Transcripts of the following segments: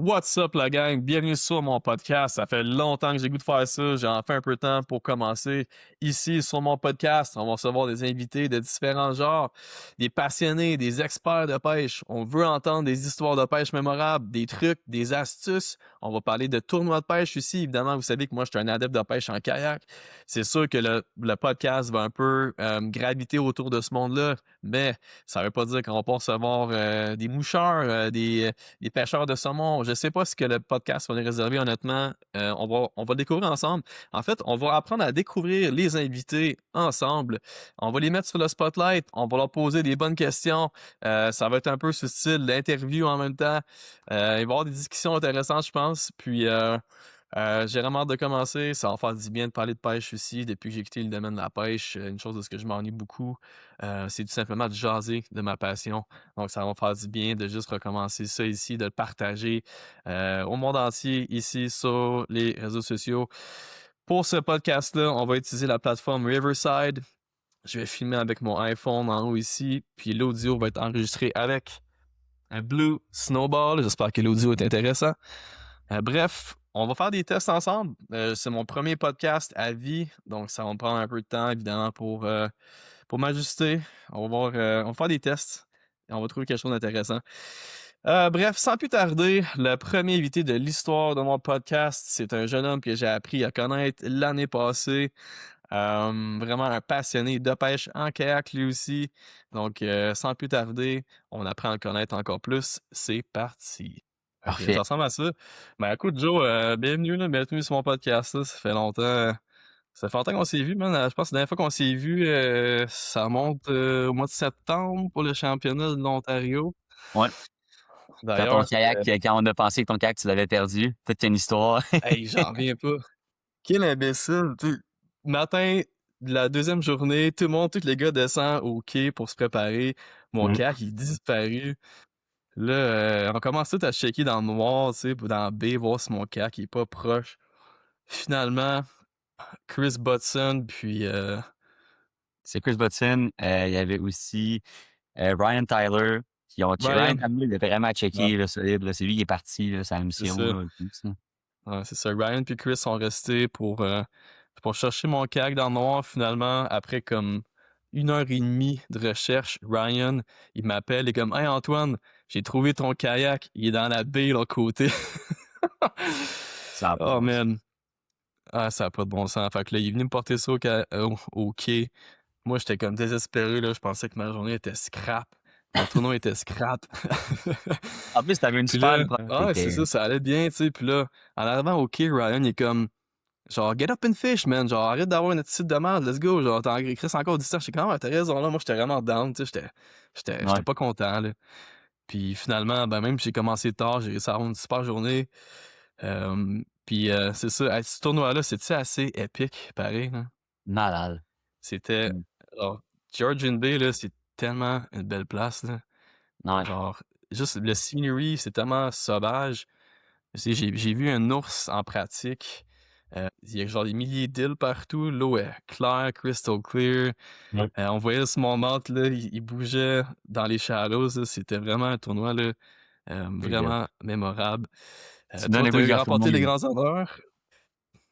What's up la gang? Bienvenue sur mon podcast. Ça fait longtemps que j'ai le goût de faire ça. J'ai enfin un peu de temps pour commencer. Ici, sur mon podcast, on va recevoir des invités de différents genres, des passionnés, des experts de pêche. On veut entendre des histoires de pêche mémorables, des trucs, des astuces. On va parler de tournois de pêche aussi. Évidemment, vous savez que moi, je suis un adepte de pêche en kayak. C'est sûr que le podcast va un peu graviter autour de ce monde-là, mais ça veut pas dire qu'on va pas recevoir des moucheurs, des pêcheurs de saumon. Je sais pas ce que le podcast va nous réserver, honnêtement. On va le découvrir ensemble. En fait, on va apprendre à découvrir les invités ensemble. On va les mettre sur le spotlight. On va leur poser des bonnes questions. Ça va être un peu ce style d'interview en même temps. Il va y avoir des discussions intéressantes, je pense. Puis, j'ai vraiment hâte de commencer. Ça va faire du bien de parler de pêche aussi. Depuis que j'ai quitté le domaine de la pêche, une chose de ce que je m'ennuie beaucoup, c'est tout simplement de jaser de ma passion. Donc, ça va me faire du bien de juste recommencer ça ici, de le partager au monde entier ici sur les réseaux sociaux. Pour ce podcast-là, on va utiliser la plateforme Riverside. Je vais filmer avec mon iPhone en haut ici, puis l'audio va être enregistré avec un Blue Snowball. J'espère que l'audio est intéressant. Bref, on va faire des tests ensemble. C'est mon premier podcast à vie, donc ça va me prendre un peu de temps, évidemment, pour m'ajuster. On va faire des tests et on va trouver quelque chose d'intéressant. Bref, sans plus tarder, le premier invité de l'histoire de mon podcast, c'est un jeune homme que j'ai appris à connaître l'année passée. Vraiment un passionné de pêche en kayak lui aussi. Donc, sans plus tarder, on apprend à le connaître encore plus. C'est parti. Ok, ça Parfait. ressemble à ça. Ben écoute, Joe, bienvenue, là, bienvenue sur mon podcast. Là. Ça fait longtemps qu'on s'est vu, man. Je pense que la dernière fois qu'on s'est vu, ça remonte au mois de septembre pour le championnat de l'Ontario. Ouais. Quand ton D'ailleurs, kayak, quand on a pensé que ton kayak, tu l'avais perdu, toute une histoire. hey, j'en reviens pas. Quel imbécile. Matin de la deuxième journée, tout le monde, tous les gars descendent au quai pour se préparer. Mon Mm. kayak, il est disparu. Là, on commence tout à checker dans le noir, tu sais, dans la baie, voir si mon kayak est pas proche. Finalement, Chris Butson, puis C'est Chris Butson. Il y avait aussi Ryan Tyler. Ryan Ryan. Tyler, il avait vraiment Ouais, checké, là, solide. Là. C'est lui qui est parti, là, sa c'est mission. ça. Là, et tout ça. Ouais, c'est ça. Ryan puis Chris sont restés pour chercher mon kayak dans le noir. Finalement, après comme 1 heure et demie de recherche, Ryan, il m'appelle et comme Hey Antoine, j'ai trouvé ton kayak. Il est dans la baie, l'autre côté. Ça a pas de Oh bon sens. man. Ah, ça a pas de bon sens. Fait que là, il est venu me porter ça au quai. Moi, j'étais comme désespéré, là. Je pensais que ma journée était scrap. Mon tournoi était scrap. En plus, t'avais une Puis super là, bonne ah, c'est ça, ça allait bien, tu sais. Puis là, en arrivant au quai, Ryan, il est comme, genre, get up and fish, man. Genre, arrête d'avoir une attitude de merde, let's go. Genre, t'as écrit encore du temps. J'étais comme, ah, t'as raison, là. Moi, j'étais vraiment down, tu sais. J'étais Ouais. pas content, là. Puis finalement, ben, même si j'ai commencé tard, j'ai réussi à avoir une super journée. Puis c'est ça, ce tournoi-là, c'était assez épique, pareil, hein. Malade. C'était, Mm. alors, Georgian Bay, là, c'est tellement une belle place, là. Ouais. Genre, juste le scenery, c'est tellement sauvage. Tu sais, j'ai vu un ours en pratique. Il y a genre des milliers d'îles partout. L'eau est claire, crystal clear. Ouais. On voyait le smallmouth, là, il bougeait dans les shallows. Là. C'était vraiment un tournoi là, Solide. vraiment mémorable. Tu me donnes Toi, le goût t'as d'y remporté les retourner. grands honneurs.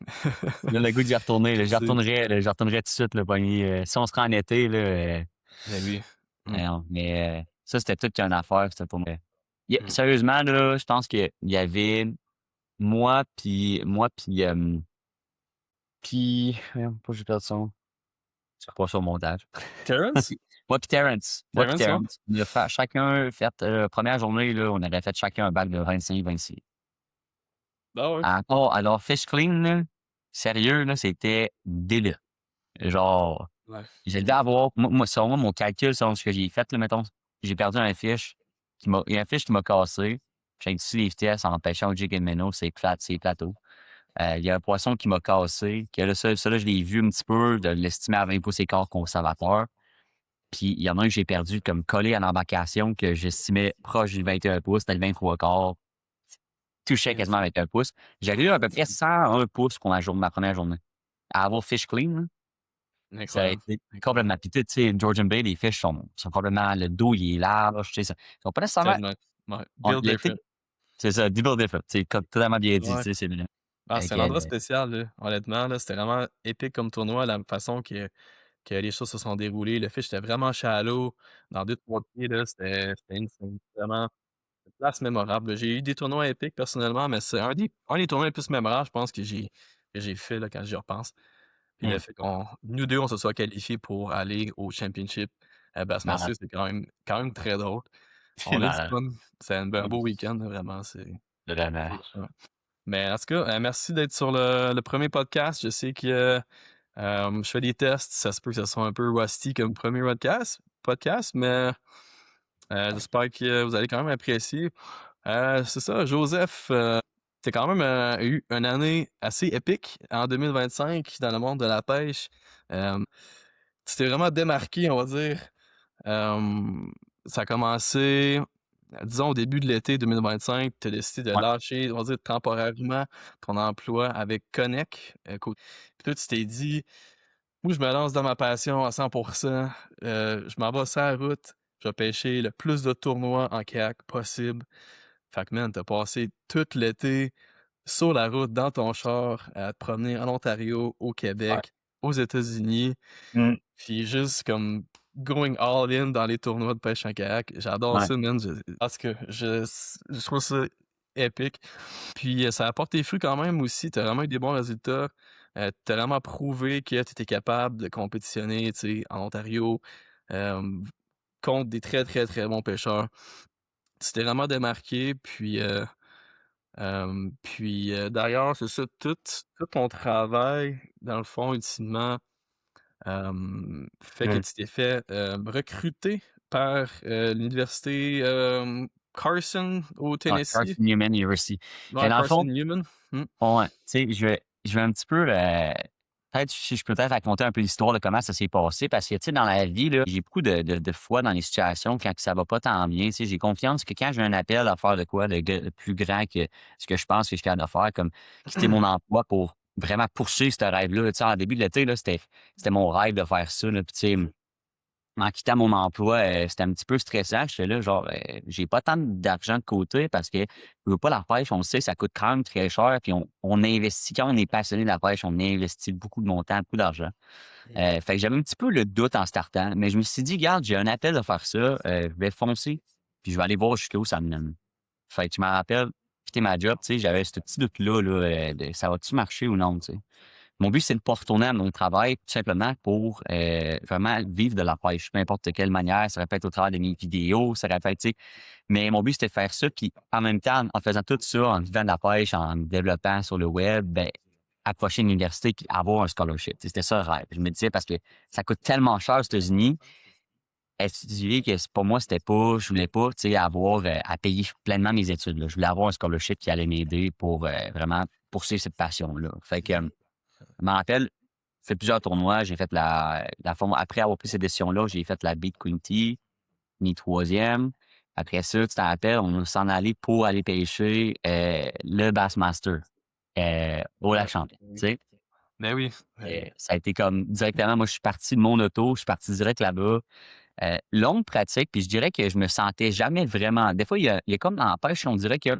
Tu me donnes le goût d'y retourner. Là. Tu sais, Je retournerais tout de suite. Là, pogner, si on se rend en été, là, ben oui. non, mais ça, c'était toute une affaire, c'était pour moi. Mm. Sérieusement, là, je pense qu'il y avait voyons, pourquoi j'ai perdu son. C'est pas ça au montage. Terrence? Moi puis Terrence. Terrence, ouais? On a fait chacun première journée, là, on avait fait chacun un bac de 25-26. Ah ouais. Alors, Fish Clean, là, sérieux, là, c'était délire. Genre, Ouais. j'ai dû avoir, selon moi, mon calcul, selon ce que j'ai fait, là, mettons, j'ai perdu un fish il y a un fish qui m'a cassé. J'ai utilisé les vitesses en pêchant au jig and minnow, c'est plateau. Il y a un poisson qui m'a cassé, que là, ça, je l'ai vu un petit peu, de l'estimer à 20 pouces et quart conservateur. Puis il y en a un que j'ai perdu comme collé à l'embarcation que j'estimais proche du 21 pouces, c'était le 23 quarts. Touchait quasiment à 21 pouces. J'avais eu à peu près 101 pouces pour ma première journée. À avoir fish clean, là, ça a Incroyable. été Incroyable. complètement. Puis tu sais, Georgian Bay, les fish sont complètement, le dos, il est large, tu sais, ils sont pas nécessairement, Tellement. Ouais. Build tu sais, different. c'est ça, double different. C'est totalement bien dit, tu Ouais. sais, c'est vrai. Ah, Fait c'est que, un endroit spécial, là, honnêtement, là, c'était vraiment épique comme tournoi, la façon que les choses se sont déroulées. Le fish était vraiment shallow, dans 2-3 pieds, là, c'était vraiment une place mémorable, là. J'ai eu des tournois épiques personnellement, mais c'est un des tournois les plus mémorables, je pense, que j'ai fait, là, quand j'y repense. Puis le mmh, fait qu'on nous 2 on se soit qualifiés pour aller au championship, malade. Bassmaster, c'est quand même très drôle. C'est On a du malade. fun. C'est un beau week-end, là, vraiment, Vraiment. ouais. Mais en tout cas, merci d'être sur le 1er podcast. Je sais que, je fais des tests, ça se peut que ça soit un peu rusty comme premier podcast, mais, j'espère que vous allez quand même apprécier. C'est ça, Joseph, tu quand même, eu une année assez épique en 2025 dans le monde de la pêche. Hem, Tu t'es vraiment démarqué, on va dire. Hem, Ça a commencé, disons au début de l'été 2025, tu as décidé de Ouais. lâcher, on va dire temporairement, ton emploi avec Connect, puis toi tu t'es dit: «Moi je me lance dans ma passion à 100 je m'en vais sur la route, je vais pêcher le plus de tournois en kayak possible». Fait que man, tu passé tout l'été sur la route, dans ton char, à te promener en Ontario, au Ouais. Québec, aux États-Unis. Mmh. Puis juste comme going all in dans les tournois de pêche en kayak. J'adore Ouais. ça, man. Parce que je trouve ça épique. Puis ça a porté fruit quand même aussi. Tu as vraiment eu des bons résultats. Tu as vraiment prouvé que tu étais capable de compétitionner, tu sais, en Ontario, hem, contre des très, très, très bons pêcheurs. Tu t'es vraiment démarqué, puis d'ailleurs, c'est ça, tout ton travail, dans le fond, ultimement, fait que Mmh. tu t'es fait, recruter par, l'université, Carson au Ouais, Tennessee. Carson Newman University. Fait Ouais, dans le Carson fond, Newman. Mmh. ouais, tu sais, je vais un petit peu, peut-être si je peux peut-être raconter un peu l'histoire de comment ça s'est passé parce que, tu sais, dans la vie, là, j'ai beaucoup de fois dans les situations quand que ça va pas tant bien, tu sais, j'ai confiance que quand j'ai un appel à faire de quoi de plus grand que ce que je pense que je suis capable de faire, comme quitter mon emploi pour vraiment poursuivre ce rêve-là. Tu sais, en début de l'été, là, c'était mon rêve de faire ça, là, puis tu sais, en quittant mon emploi, c'était un petit peu stressant. J'étais là, genre, j'ai pas tant d'argent de côté parce que je veux pas la pêche, on le sait, ça coûte quand même très cher. Puis on investit, quand on est passionné de la pêche, on investit beaucoup de mon temps, beaucoup d'argent. Fait que j'avais un petit peu le doute en startant, mais je me suis dit, garde, j'ai un appel de faire ça, je vais foncer, puis je vais aller voir jusqu'où ça me mène. Fait que je me rappelle, quitter ma job, tu sais, j'avais ce petit doute-là, là, ça va-tu marcher ou non, tu sais. Mon but, c'est de pas retourner à mon travail tout simplement pour vraiment vivre de la pêche, peu importe de quelle manière. Ça répète au travers de mes vidéos, ça répète, tu sais. Mais mon but, c'était de faire ça. Puis en même temps, en faisant tout ça, en vivant de la pêche, en me développant sur le web, ben, approcher une université puis avoir un scholarship. C'était ça le rêve. Je me disais parce que ça coûte tellement cher aux États-Unis. Étudier que pour moi, c'était pas, je voulais pas, tu sais, avoir à payer pleinement mes études, là. Je voulais avoir un scholarship qui allait m'aider pour vraiment poursuivre cette passion-là. Fait que je me rappelle, j'ai fait plusieurs tournois. J'ai fait après avoir pris cette décision-là, j'ai fait la Beat Quinty, mis troisième. Après ça, tu t'en rappelles, on s'en allait pour aller pêcher le Bassmaster au Ouais, Lac-Champlain, ben tu oui. sais. Ben oui, ben oui. Ça a été comme directement, moi, je suis parti de mon auto, je suis parti direct là-bas. Longue pratique, puis je dirais que je me sentais jamais vraiment. Des fois, il y a comme dans la pêche, on dirait que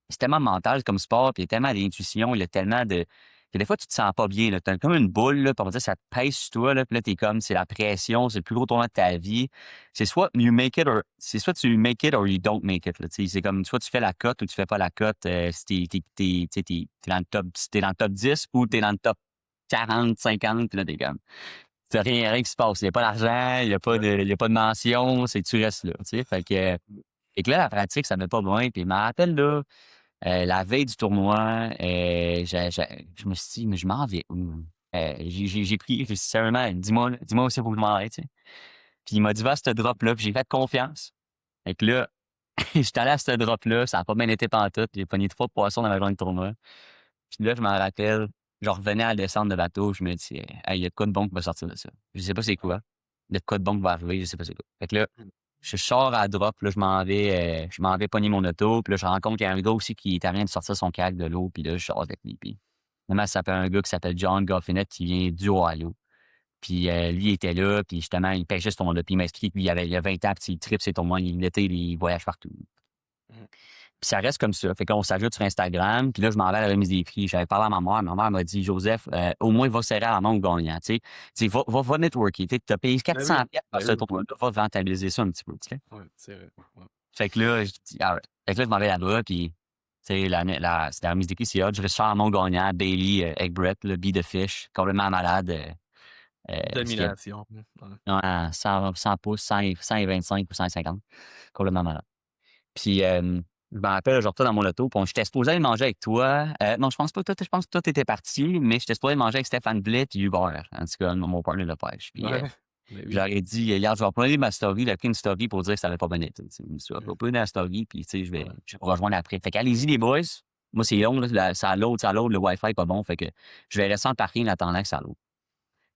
c'est tellement mental comme sport, puis il y a tellement d'intuition, il y a tellement de que des fois, tu te sens pas bien, là. Tu comme une boule, là, puis on va dire, ça te pèse sur toi, là, puis là, t'es comme, c'est la pression, c'est le plus gros tournoi de ta vie. C'est soit tu make it or you don't make it, là, tu sais. C'est comme, soit tu fais la cote ou tu fais pas la cote, si tu sais, t'es dans le top, si t'es dans le top 10 ou t'es dans le top 40, 50, puis là, t'es comme, t'as rien qui se passe. Il y a pas d'argent, il y a pas de mention, c'est tu restes là, tu sais. Fait que là, la pratique, ça met pas loin. Puis je me rappelle, là, la veille du tournoi, je me suis dit: «Mais je m'en vais où?» J'ai pris, j'ai dit: «Sérieusement, dis-moi où c'est pour que je m'en aille», tu sais? Puis il m'a dit: «Va à ce drop-là», puis j'ai fait confiance. Fait que là, j'étais allé à ce drop-là, ça a pas bien été pantoute, j'ai pogné 3 poissons dans ma journée de tournoi. Puis là, je m'en rappelle, je revenais à descendre de bateau, je me dis: «Hey, il y a de quoi de bon qui va sortir de ça. Je sais pas c'est quoi. Il y a de quoi de bon qui va arriver, je sais pas c'est quoi». Fait que là, je sors à la drop, là, je m'en vais pogner mon auto, puis là, je rencontre qu'il y a un gars aussi qui est en train de sortir son kayak de l'eau, puis là, je sors avec lui, puis finalement, ça s'appelle un gars qui s'appelle John Goffinette qui vient du Ohio. Puis lui, il était là, puis justement, il pêchait ce tournoi-là, puis il m'a expliqué qu'il y a 20 ans, puis il tripe ses tournois, l'été, il voyage partout. Mmh. Puis ça reste comme ça. Fait qu'on s'ajoute sur Instagram, puis là, je m'en vais à la remise des prix. J'avais parlé à ma mère. Ma mère m'a dit, Joseph, au moins, va serrer à la main au gagnant. Tu sais, va networker. Tu as payé Ben oui, 400 pièces par ben ce oui. tournoi-là. Va rentabiliser ça un petit peu. Tu sais. Ouais, c'est vrai. Ouais. Fait que là, je dis, ah ouais. Fait que là, je m'en vais là-bas, puis tu sais, c'est la remise des prix, c'est hot. Je vais faire à mon gagnant, Bailey Egg Brett, le Be the Fish, complètement malade. Ce qu'il y Domination. Ouais. a 100 pouces, 125 ou 150. Complètement malade. Puis, je me rappelle, je retourne dans mon auto, puis j'étais supposé aller manger avec toi. Non, je pense pas que toi, je pense que toi, t'étais parti, mais j'étais supposé manger avec Stéphane Blais et Hubert, en tout cas, mon partner de pêche. Puis, Ouais. Ben je oui. leur ai dit, hier, je vais uploader ma story, j'ai pris une story pour dire que ça allait pas bien été. Je me suis dit, Mmh. uploader la story, puis, tu sais, Ouais. je vais vous rejoindre après. Fait qu'allez-y, les boys. Moi, c'est long, là, ça load, le Wi-Fi est pas bon. Fait que je vais rester en parking en attendant que ça load.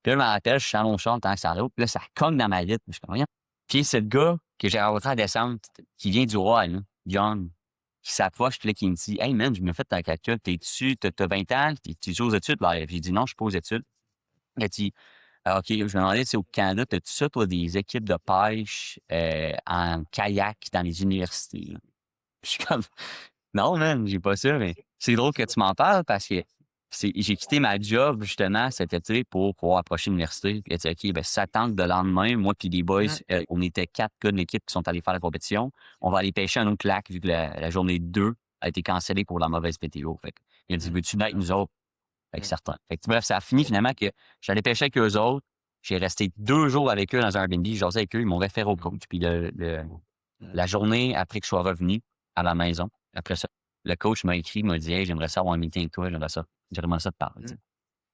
Puis là, je me rappelle, je suis à mon char en attendant que ça load, puis là, ça cogne dans ma vitre. Je suis comme, rien. Puis, c'est le gars que j'ai rencontré à décembre, qui vient du roi, là, John, qui s'approche, puis là, qui me dit, hey man, je me fais ta calcul, t'as 20 ans, t'es aux études, là? Puis j'ai dit, non, je suis pas aux études. Il a dit, ah, OK, je me demandais, tu sais, au Canada, t'as-tu ça, toi, des équipes de pêche en kayak dans les universités, là? Je suis comme, non, man, j'ai pas ça, mais c'est drôle que tu m'en parles parce que j'ai quitté ma job, justement, cet été pour pouvoir approcher l'université. Puis, j'ai dit, OK, ben, si ça tente de lendemain, moi puis les boys, Mmh. on était 4 gars de l'équipe qui sont allés faire la compétition. On va aller pêcher un autre lac vu que la journée 2 a été cancellée pour la mauvaise météo. Fait que, il a dit, Mmh. veux-tu venir avec nous autres? Fait que Mmh. certains. Fait que, bref, ça a fini finalement que j'allais pêcher avec eux autres. J'ai resté 2 jours avec eux dans un Airbnb. Je jasais avec eux. Ils m'ont référé au coach. Puis Mmh. la journée après que je sois revenu à la maison, après ça, le coach m'a écrit, m'a dit, hey, j'aimerais ça avoir un meeting avec toi. J'aimerais ça te parler. Tu Mmh. sais.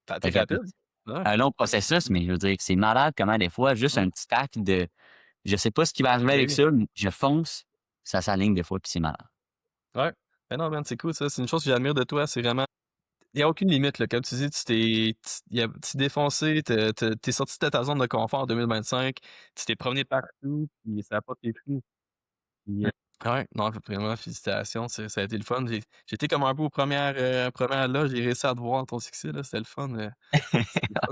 Ça a été Fait que, rapide? Ouais. un long processus, mais je veux dire que c'est malade comment des fois, juste Mmh. un petit acte de je sais pas ce qui va arriver Ben avec oui. ça, mais je fonce, ça s'aligne des fois, puis c'est malade. Ouais. Ben non, man, c'est cool ça. C'est une chose que j'admire de toi, c'est vraiment il y a aucune limite, là. Comme tu dis, tu t'es défoncé, tu sorti de ta zone de confort en 2025, tu t'es promené partout, puis ça a pas tes fruits. Puis, ouais, non, vraiment félicitations, ça a été le fun. J'étais comme un peu aux premières loges, j'ai réussi à te voir ton succès, là, c'était le fun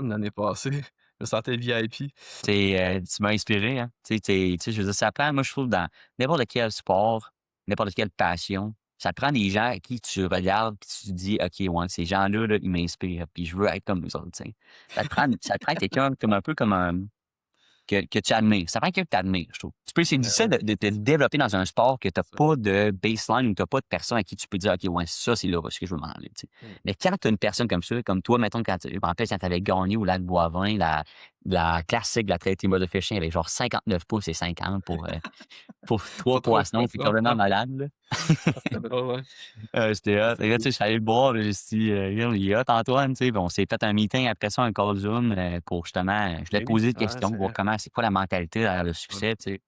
l'année passée. Je me sentais VIP. Tu m'as inspiré, hein. Tu sais, je veux dire, ça prend, moi, je trouve, dans n'importe quel sport, n'importe quelle passion, ça prend des gens à qui tu regardes puis tu te dis: «OK, ouais, ces gens-là, là, ils m'inspirent, puis je veux être comme eux autres», tu sais. Ça te prend quelqu'un comme un peu comme un que tu admires. Ça prend quelqu'un que tu admires, je trouve. C'est Ben difficile ouais, de te développer dans un sport que tu c'est as ça. pas de baseline ou tu as pas de personne à qui tu peux dire: «OK, ouais, ça, c'est là où est-ce que je veux m'en aller», tu sais. Mmh. Mais quand tu as une personne comme ça, comme toi, mettons, je me rappelle quand tu avais gagné au lac Boivin, la classique de la traité mode de fishing avec genre 59 pouces et 50 pour 3 Pas trop de poissons, c'est poissons, complètement ouais. malade, là. C'était drôle, ouais. C'était Ah, hot. c'est Et là, tu cool. sais, je suis allé le voir, là, j'ai dit, Yo, il est hot, Antoine, tu sais. Puis on s'est fait un meeting après ça, un call Zoom, pour justement, je lui ai Ben oui, posé des ouais, questions, c'est voir vrai. c'est quoi la mentalité derrière le Ouais. succès, tu sais.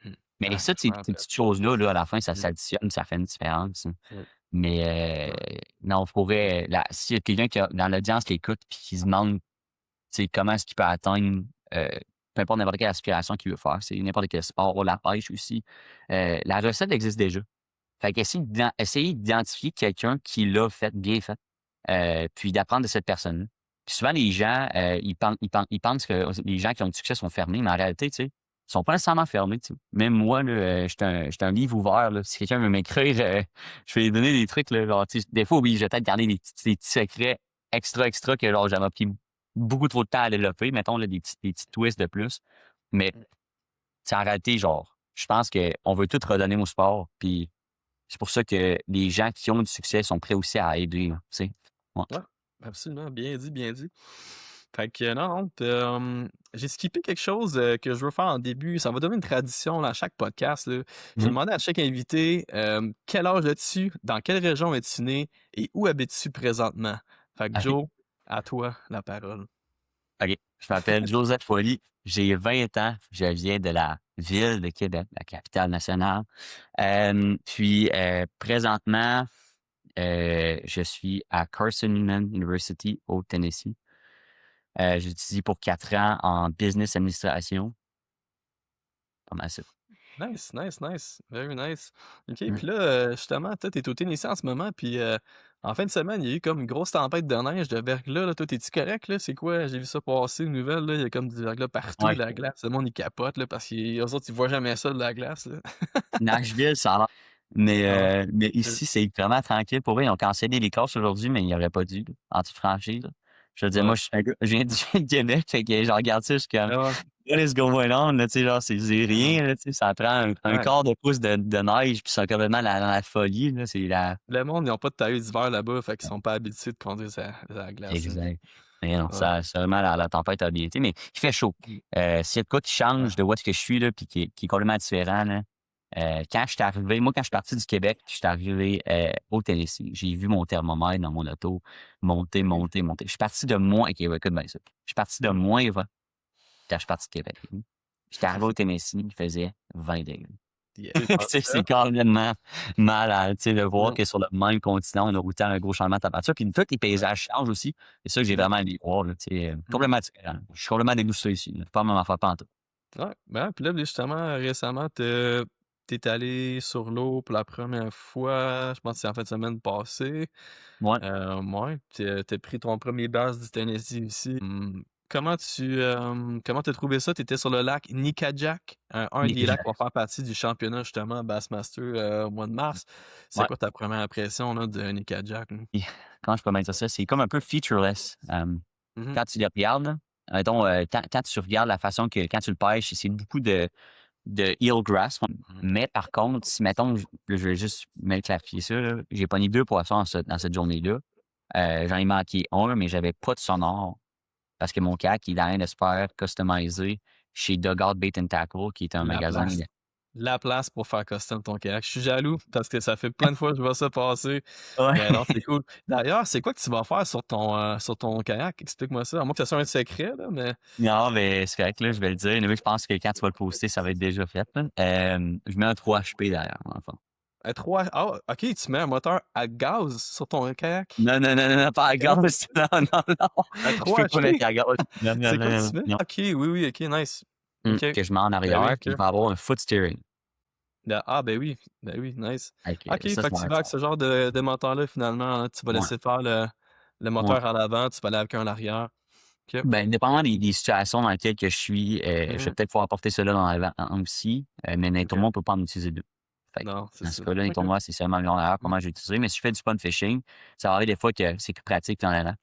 Mmh. Mais Ah, ça, je m'en ces rappelle. petites choses-là, là, à la fin, ça Mmh. s'additionne, ça fait une différence, hein. Ouais. Mais Ouais. non, pour vrai, s'il y a quelqu'un dans l'audience qui écoute puis qui se demande, tu sais, comment est-ce qu'il peut atteindre, heu, peu importe n'importe quelle aspiration qu'il veut faire, c'est n'importe quel sport, la pêche aussi, la recette existe déjà. Fait qu'essayer d'identifier quelqu'un qui l'a fait, bien fait, puis d'apprendre de cette personne-là. Puis souvent, les gens, ils pensent que les gens qui ont du succès sont fermés, mais en réalité, tu sais, ils sont pas nécessairement fermés, tu sais. Même moi, là, j'étais un livre ouvert, là. Si quelqu'un veut m'écrire, je vais lui donner des trucs, là, genre, tu sais, des fois, oui, je vais peut-être garder des petits secrets extra que, genre, j'avais pris beaucoup trop de temps à développer, mettons, là, des petits twists de plus. Mais, tu Mmh. sais, en réalité, genre, je pense qu'on veut tout redonner au sport, puis c'est pour ça que les gens qui ont du succès sont prêts aussi à aider, là, tu sais? Ouais. Ouais, absolument, bien dit, bien dit. Fait que non, j'ai skippé quelque chose, que je veux faire en début. Ça va devenir une tradition là, à chaque podcast, là. Je vais Mmh. demander à chaque invité, quel âge as-tu, dans quelle région es-tu né et où habites-tu présentement? Fait que OK. Joe, à toi la parole. OK. Je m'appelle Joseph Folie, j'ai 20 ans, je viens de la ville de Québec, la capitale nationale. Puis, présentement, je suis à Carson Newman University au Tennessee. J'étudie pour 4 ans en business administration. Pas mal ça. Nice, nice, nice, very nice. OK, Mmh. puis là, justement, toi, tu es au Tennessee en ce moment, puis, en fin de semaine, il y a eu comme une grosse tempête de neige, de verglas, là. Toi, es-tu correct, là? C'est quoi? J'ai vu ça passer, une nouvelle, là, il y a comme du verglas partout, Ouais. de la glace. Le monde, il capote, là, parce qu'eux autres, ils voient jamais ça, de la glace, là. Nashville, ça a l'air. Ah, Mais euh, ici, c'est vraiment tranquille. Pour eux, ils ont cancellé les courses aujourd'hui, mais ils n'auraient pas dû, là, anti-franchise, là. Je veux dire, moi, ouais. je viens du Québec, fait que je regarde ça, je suis comme, Ah ouais. what is going on, là, tu sais, genre, c'est Ah, rien, là, tu sais, ça prend un ouais. quart de pouce de neige, puis c'est complètement dans la folie, là, c'est la... Le monde, ils ont pas de taille d'hiver là-bas, fait qu'ils sont pas habitués de conduire la glace, là. Exact. Mais non, Ouais. ça, c'est vraiment la tempête a bien été, mais il fait chaud. Mm. S'il y a de quoi qui Ouais. change de où est-ce que je suis, là, puis qui est complètement différent, là, quand je suis arrivé, moi, quand je suis parti du Québec, puis je suis arrivé au Tennessee, j'ai vu mon thermomètre dans mon auto monter, OK. monter, monter. Je suis parti de moins, OK, écoute bien ça. Je suis parti de moins 20 quand je suis parti du Québec. J'étais arrivé au Tennessee, il faisait 20 degrés. Yeah. Ah, C'est carrément malade, tu sais, de voir ouais. que sur le même continent, on a autant un gros changement de température. Puis tous les Ouais. paysages changent aussi. C'est ça que j'ai Mm. vraiment aimé voir, là, tu sais, Mm. complètement différent. Je suis complètement dégoûté ici, là. Pas même affaire pantoute. Ouais. Ben, puis là, justement, récemment, t'es allé sur l'eau pour la première fois, je pense que c'est en fin de semaine passée. Ouais. Ouais, t'as pris ton premier bass du Tennessee ici. Comment t'as trouvé ça? T'étais sur le lac Nickajack, un des lacs qui va faire partie du championnat justement Bassmaster au mois de mars. C'est Ouais. quoi ta première impression là, de Nickajack, là? Puis, comment je peux mettre ça? C'est comme un peu featureless. Mhm. Quand tu le regardes, là, mettons, quand tu regardes la façon que quand tu le pêches, c'est beaucoup de eelgrass. Mhm. Mais par contre, si mettons, je vais juste mettre clarifier ça, là, j'ai pogné 2 poissons dans cette journée-là. J'en ai manqué un, mais j'avais pas de sonore parce que mon kayak, il a rien de se faire customiser chez Dugout Bait and Tackle, qui est un La magasin. place. La place pour faire custom ton kayak. Je suis jaloux parce que ça fait plein de fois que je vois ça passer. Ouais. Mais non, c'est cool. D'ailleurs, c'est quoi que tu vas faire sur ton kayak? Explique-moi ça. À moins que ça soit un secret, là, mais. Non, mais c'est correct, là, je vais le dire. Mais je pense que quand tu vas le poster, ça va être déjà fait, là. Je mets un 3 HP derrière, en fond. Ah, ok, tu mets un moteur à gaz sur ton kayak? Non, non, non, non, non, pas à Comment? gaz. Non, non, non. À Je peux 3 pas mettre HP? à gaz. Non, non, C'est non, quoi que non, tu mets? non. Ok, oui, oui, ok, nice. Ok. Que je mets en Ben oui, arrière, puis ok. il va avoir un foot steering. Ah, ben oui, nice. Fait que Ok, ça, fait c'est que mon tu vas avec affaire. ce genre de moteur-là, finalement, hein. Tu vas Ouais, laisser faire le ouais. moteur en avant, tu vas aller avec un en arrière. Ok. Ben, dépendamment des situations dans lesquelles que je suis, je vais Mhm. peut-être pouvoir apporter cela dans l'avant aussi, mais dans les Ok. tournois, on peut pas en utiliser 2. Fait que Non, c'est dans ce ça. cas-là, les Ok. tournois, c'est seulement en arrière, Mm. comment je vais utiliser. Mais si je fais du fun fishing, ça va arriver des fois que c'est plus pratique en avant.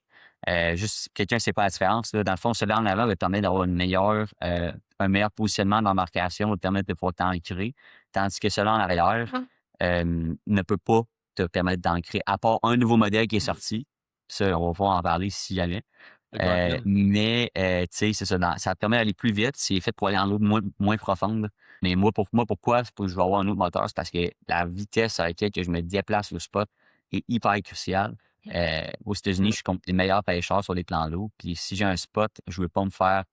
Juste si quelqu'un ne sait pas la différence, là, dans le fond, celui-là en avant va te permettre d'avoir un meilleur positionnement d'embarcation, va te permettre de pouvoir t'ancrer, tandis que celui-là en arrière ne peut pas te permettre d'ancrer, à part un nouveau modèle qui est sorti. Ça, on va pouvoir en parler si jamais. Le Garmin. Tu sais, c'est ça, ça te permet d'aller plus vite. C'est fait pour aller en eau moins profonde. Mais moi, pourquoi c'est pour que je vais avoir un autre moteur? C'est parce que la vitesse à laquelle que je me déplace le spot est hyper cruciale. Aux États-Unis, Mm. je suis contre les meilleurs pêcheurs sur les plans d'eau. Puis si j'ai un spot, je veux pas me faire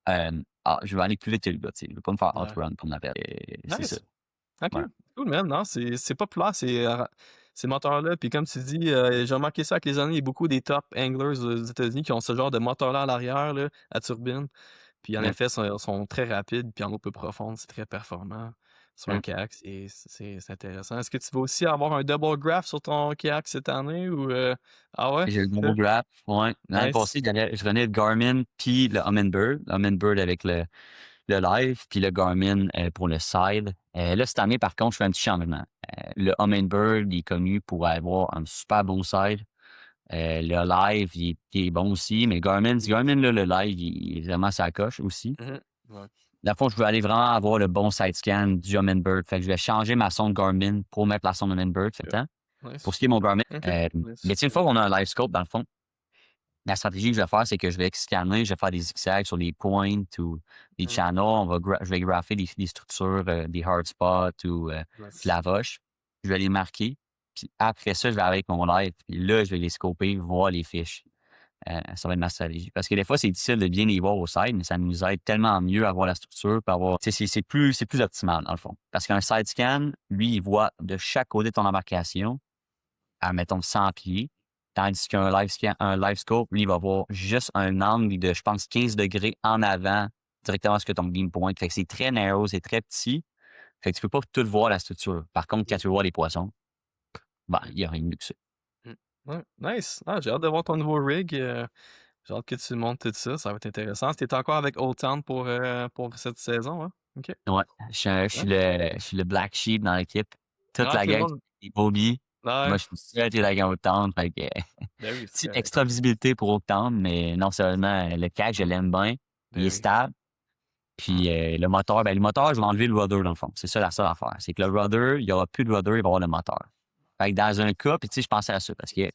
je veux aller plus vite que le gars, tu sais. Je veux pas me faire Ouais. outrun, comme on appelle. C'est ça. Nice. OK, Voilà. cool man. Non, c'est populaire ces moteurs-là. Puis comme tu dis, j'ai remarqué ça avec les années, il y a beaucoup des top anglers aux États-Unis qui ont ce genre de moteur-là à l'arrière, là, à turbine. Puis en Mmh, effet, sont très rapides, puis en eau peu profonde, c'est très performant. Sur un mmh. kayak, c'est intéressant. Est-ce que tu vas aussi avoir un double graph sur ton kayak cette année ou ah ouais? J'ai le OK. gros grab, ouais. L'année Nice. passée, je venais de Garmin puis le Humminbird. Le Humminbird avec le live, puis le Garmin pour le side. Là, cette année, par contre, je fais un petit changement. Le Humminbird, il est connu pour avoir un super beau side. Le live, il est bon aussi, mais Garmin là, le live, il est vraiment sa coche aussi. Mhm. Ouais. Dans le fond, je veux aller vraiment avoir le bon side scan du Humminbird. Fait que je vais changer ma sonde Garmin pour mettre la sonde Humminbird. Fait OK. que, hein, pour ce Nice. qui est mon Garmin, OK. mais Nice. tu sais, une fois qu'on a un live scope, dans le fond, la stratégie que je vais faire, c'est que je vais scanner, je vais faire des zigzags sur les points ou des Mhm. channels. Je vais grapher des structures, des hard spots ou de Nice. la roche. Je vais les marquer. Puis après ça, je vais avec mon live. Puis là, je vais les scoper, voir les fiches. Ça va être ma stratégie. Parce que des fois, c'est difficile de bien les voir au side, mais ça nous aide tellement mieux à voir la structure, puis avoir, tu sais, c'est plus optimal, dans le fond. Parce qu'un side scan, lui, il voit de chaque côté de ton embarcation, à, mettons, 100 pieds. Tandis qu'un live scan, un live scope, lui, il va voir juste un angle de, je pense, 15 degrés en avant, directement ce que ton beam point. Fait que c'est très narrow, c'est très petit. Fait que tu peux pas tout voir la structure. Par contre, quand tu veux voir les poissons, ben, il y a rien de mieux que ça. Mm. Ouais. Nice. Ah, j'ai hâte de voir ton nouveau rig. J'ai hâte que tu montes tout ça. Ça va être intéressant. Tu encore avec Old Town pour cette saison, hein? OK. Ouais, je Ouais. suis le black sheep dans l'équipe. toute Ah, la tout le gang, monde. est Bobby. Ouais. Moi, je suis seul, t'es la gang au tendre. Fait que, Ben oui, c'est petite correct. extra visibilité pour autant, mais non seulement le CAC, je l'aime bien. Il Ben est oui. stable. Mmh. Puis le moteur, je vais enlever le rudder dans le fond. C'est ça la seule affaire. C'est que le rudder, il n'y aura plus de rudder, il va y avoir le moteur. Fait que dans un cas, puis tu sais, je pensais à ça parce que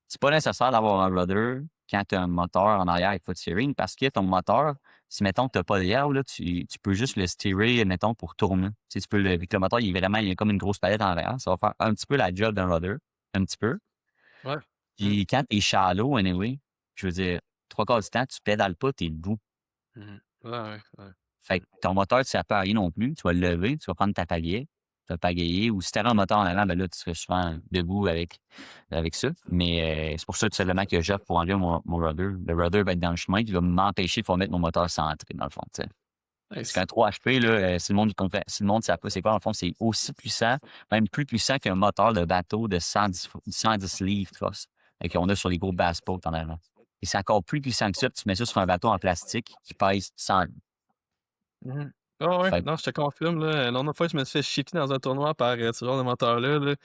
c'est pas nécessaire d'avoir un rudder quand tu as un moteur en arrière avec foot steering parce que ton moteur, si mettons que tu n'as pas d'air, là, tu peux juste le steerer, mettons, pour tourner. Tu sais, tu peux vu que le moteur, il est comme une grosse palette en arrière. Ça va faire un petit peu la job d'un rudder. Un petit peu. Ouais. Mmh. Puis quand tu es shallow, anyway, je veux dire, trois quarts du temps, tu pédales pas, tu es debout. Mmh. Ouais, ouais, ouais. Fait que ton moteur, tu ne sert pas à rien non plus. Tu vas le lever, tu vas prendre ta pagaie, tu vas pagayer. Ou si tu avais un moteur en avant, ben là, tu serais souvent debout avec ça. Mais c'est pour ça, tout simplement, que j'opte pour enlever mon rudder. Le rudder va être dans le chemin, qui va m'empêcher de faire mettre mon moteur centré, dans le fond. T'sais. Parce Nice. qu'un 3 HP, là, si le monde ne sait pas c'est quoi, dans le fond, c'est aussi puissant, même plus puissant qu'un moteur de bateau de 110 livres de force qu'on a sur les gros bass boats en avant. Et c'est encore plus puissant que ça, puis tu mets ça sur un bateau en plastique qui pèse 100 livres. Mmh. Ah ouais, Fait non, je te confirme, là, la dernière fois que je me suis fait shifter dans un tournoi par, ce genre de moteur-là, là.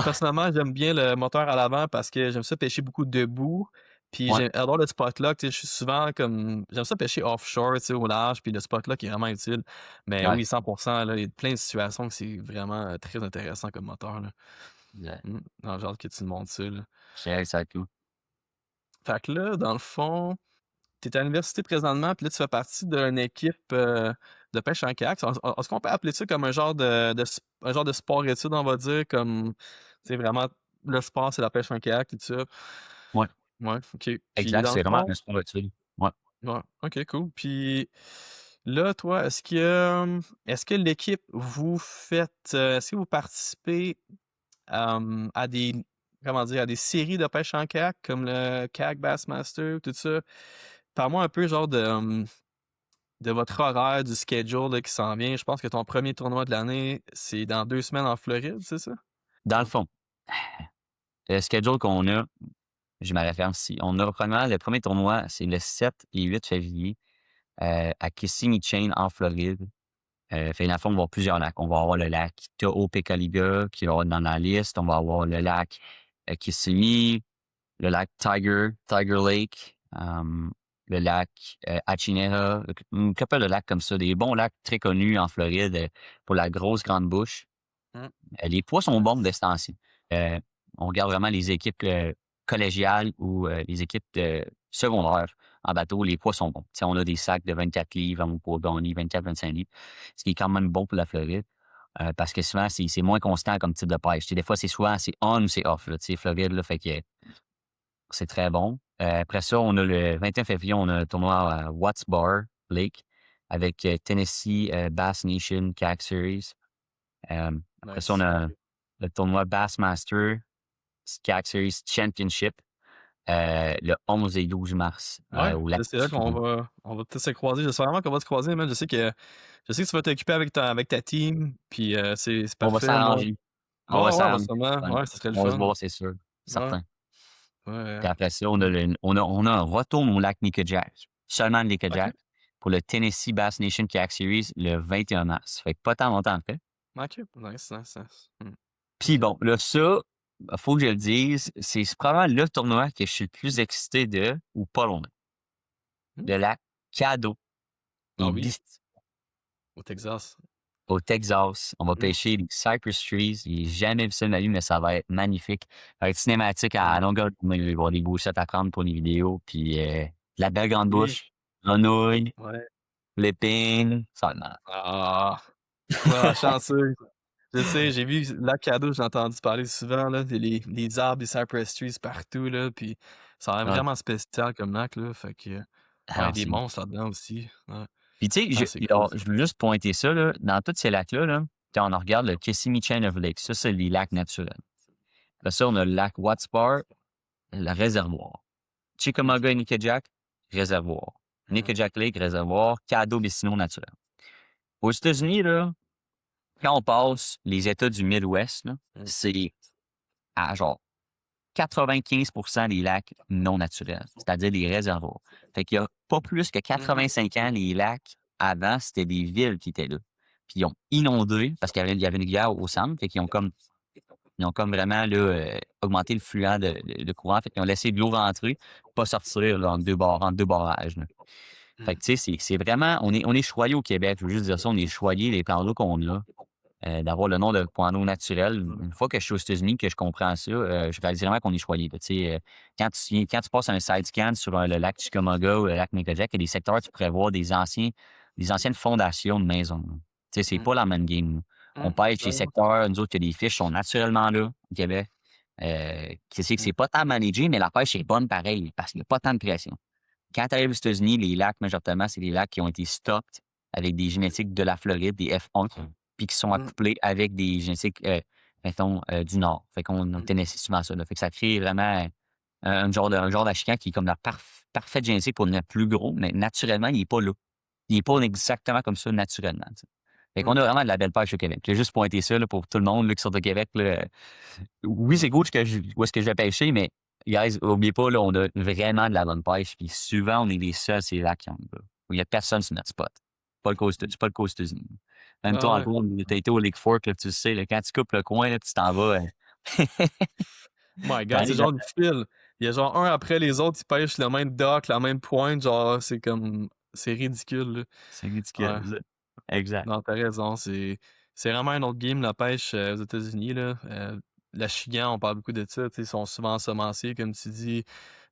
Personnellement, j'aime bien le moteur à l'avant parce que j'aime ça pêcher beaucoup debout, puis ouais, j'adore le spot lock, tu sais, je suis souvent comme j'aime ça pêcher offshore, tu sais, au large, puis le spot lock est vraiment utile. Mais ouais. oui, 100 là, il y a plein de situations que c'est vraiment, très intéressant comme moteur, là. Exact. Non, j'ai hâte que tu me montres ça, là. Ça va être cool. Fait que là, dans le fond, tu es à l'université présentement, puis là, tu fais partie d'une équipe, de pêche en kayak. Est-ce qu'on peut appeler ça comme un genre de sport-études, on va dire, comme, c'est vraiment le sport, c'est la pêche en kayak et tout ça? Ouais, Ouais, OK. Puis exact, dans le c'est vraiment fond un sport étude. Ouais. ouais, OK, cool. Puis là, toi, est-ce que l'équipe, est-ce que vous participez, à des comment dire? À des séries de pêche en kayak comme le Kayak Bassmaster, tout ça? Parle-moi un peu genre de votre horaire, du schedule là, qui s'en vient. Je pense que ton premier tournoi de l'année, c'est dans 2 semaines en Floride, c'est ça? Dans le fond, le schedule qu'on a, je me référence ici. On a premièrement, le premier tournoi, c'est le 7 et 8 février à Kissimmee Chain en Floride. Fait, dans le fond, on va avoir plusieurs lacs. On va avoir le lac To'opekaliga qui va être dans la liste. On va avoir le lac Kissimmee, le lac Tiger Lake, le lac Achinera, une couple de lacs comme ça, des bons lacs très connus en Floride pour la grosse grande bouche. Mmh. Les poids sont bons de ce temps-ci. On regarde vraiment les équipes collégiales ou les équipes secondaires en bateau, les poids sont bons. T'sais, on a des sacs de 24 livres en poids gagné, 24-25 livres, ce qui est quand même bon pour la Floride. Parce que souvent, c'est moins constant comme type de pêche. T'sais, des fois, c'est souvent c'est on ou c'est off. Là, Floride, là, fait que c'est très bon. Après ça, on a le 21 février, on a un tournoi à Watts Bar Lake avec Tennessee Bass Nation Kayak Series. Après ça, on Nice. a le tournoi Bassmaster Kayak Series Championship le 11 et 12 mars Ouais, au lac c'est là qu'on Huron. va peut-être se croiser. J'espère vraiment qu'on va se croiser, man. Je sais que tu vas t'occuper avec ta team, puis, c'est On va parfait, moi s'arranger. ouais, On va ouais, on va s'arranger. sûrement ouais, ça serait le On va se fun. voir, c'est sûr. Ouais, Certain. ouais, Puis après ça, on a un retour au lac Nickajack. Seulement le OK, Nickajack pour le Tennessee Bass Nation Kayak Series le 21 mars. Fait que pas tant longtemps après. OK. Nice, nice, nice. Puis OK. bon, là, ça, faut que je le dise, c'est probablement le tournoi que je suis le plus excité de, ou pas loin. Mmh. Le lac Caddo Ah et oui, Biscuit au Texas. au Texas. On va Mmh, pêcher les Cypress Trees. J'ai jamais vu ça de ma vie, mais ça va être magnifique. Ça va être cinématique à mmh. longueur de journée. Il va y avoir des beaux shots à prendre pour les vidéos. Puis la belle grande Oui, bouche, grenouille, ouais. flipping. Ça va être malade. Ah! Ah, chanceux. Je sais, j'ai vu lac Cadeau, j'ai entendu parler souvent, là, les arbres, les cypress trees partout, là, puis ça a l'air Ouais. vraiment spécial comme lac, là, fait que, ouais, Alors, des c'est monstres là-dedans aussi, ouais. Puis tu sais, Ah, c'est cool ça. je veux juste pointer ça, là, dans tous ces lacs-là, là, quand on regarde le Kissimmee Chain of Lakes, ça, c'est les lacs naturels. Après ça, on a le lac Watts Bar, le réservoir. Mmh, Chickamauga et Nickajack, réservoir. mmh, Nickajack Lake, réservoir. Caddo Bissino, naturel. Aux États-Unis, là, quand on passe les États du Midwest, là, mmh, c'est à genre 95 des lacs non naturels, c'est-à-dire des réservoirs. Fait qu'il y a pas plus que mmh mh. 85 ans, les lacs, avant, c'était des villes qui étaient là. puis ils ont inondé parce qu'il y avait une rivière au centre. Fait qu'ils ont comme vraiment là, augmenté le flux de courant. Fait qu'ils ont laissé de l'eau rentrer, pas sortir là, entre deux barrages. Là. Fait que tu sais, c'est vraiment. On est choyé au Québec. Je veux juste dire ça, on est choyé les plans d'eau qu'on a. D'avoir le nom de point d'eau naturel. Une fois que je suis aux États-Unis, que je comprends ça, je réalise vraiment qu'on est choyé. Là. Quand tu passes un side scan sur le lac Chickamauga ou le lac Nickajack, il y a des secteurs, tu pourrais voir des anciennes fondations de maisons. C'est pas la même game. On pêche les secteurs, nous autres, il y a des fiches qui sont naturellement là au Québec. Qui sait que c'est pas tant managé, mais la pêche est bonne pareil, parce qu'il n'y a pas tant de pression. Quand tu arrives aux États-Unis, les lacs, majoritairement, c'est des lacs qui ont été stocked avec des génétiques de la Floride, des F1, puis qui sont accouplés avec des génétiques, mettons, du Nord. Fait qu'on Tennessee souvent ça. Là. Fait que ça crée vraiment un genre d'achican qui est comme la parfaite génétique pour devenir plus gros, mais naturellement, il n'est pas là. Il n'est pas exactement comme ça naturellement. T'sais. Fait qu'on a vraiment de la belle pêche au Québec. J'ai juste pointé ça là, pour tout le monde là, qui sort de Québec. Là. Oui, c'est cool où est-ce que je vais pêcher, mais guys, n'oubliez pas, là, on a vraiment de la bonne pêche. Puis souvent, on est les seuls, c'est là qu'il n'y a personne sur notre spot. Pas le cas aux États-Unis. Même toi, Antoine, tu as été au Lake Fork, là, tu sais, là, quand tu coupes le coin, là, tu t'en vas. My God, c'est genre du fil. Il y a genre un après les autres, ils pêchent le même dock, la même pointe. Genre, c'est comme. C'est ridicule. Là. C'est ridicule. Ouais. Exact. Non, t'as raison. C'est vraiment un autre game, la pêche aux États-Unis. L'achigan, on parle beaucoup de ça. Ils sont souvent ensemencés, comme tu dis.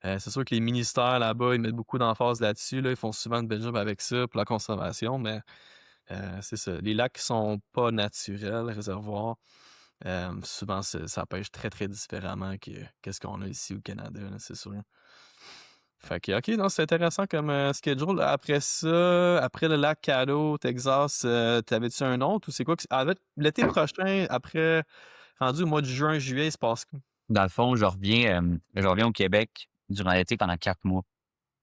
C'est sûr que les ministères là-bas, ils mettent beaucoup d'emphase là-dessus. Là. Ils font souvent de belles jobs avec ça pour la conservation, mais c'est ça. Les lacs qui sont pas naturels, réservoirs, souvent ça pêche très très différemment que ce qu'on a ici au Canada, là, c'est sûr. Fait que, ok, non, c'est intéressant comme schedule. Après ça, après le lac Caddo, Texas, t'avais-tu un autre ou c'est quoi? L'été prochain, après, rendu au mois de juin, juillet, il se passe quoi? Dans le fond, je reviens au Québec durant l'été pendant 4 mois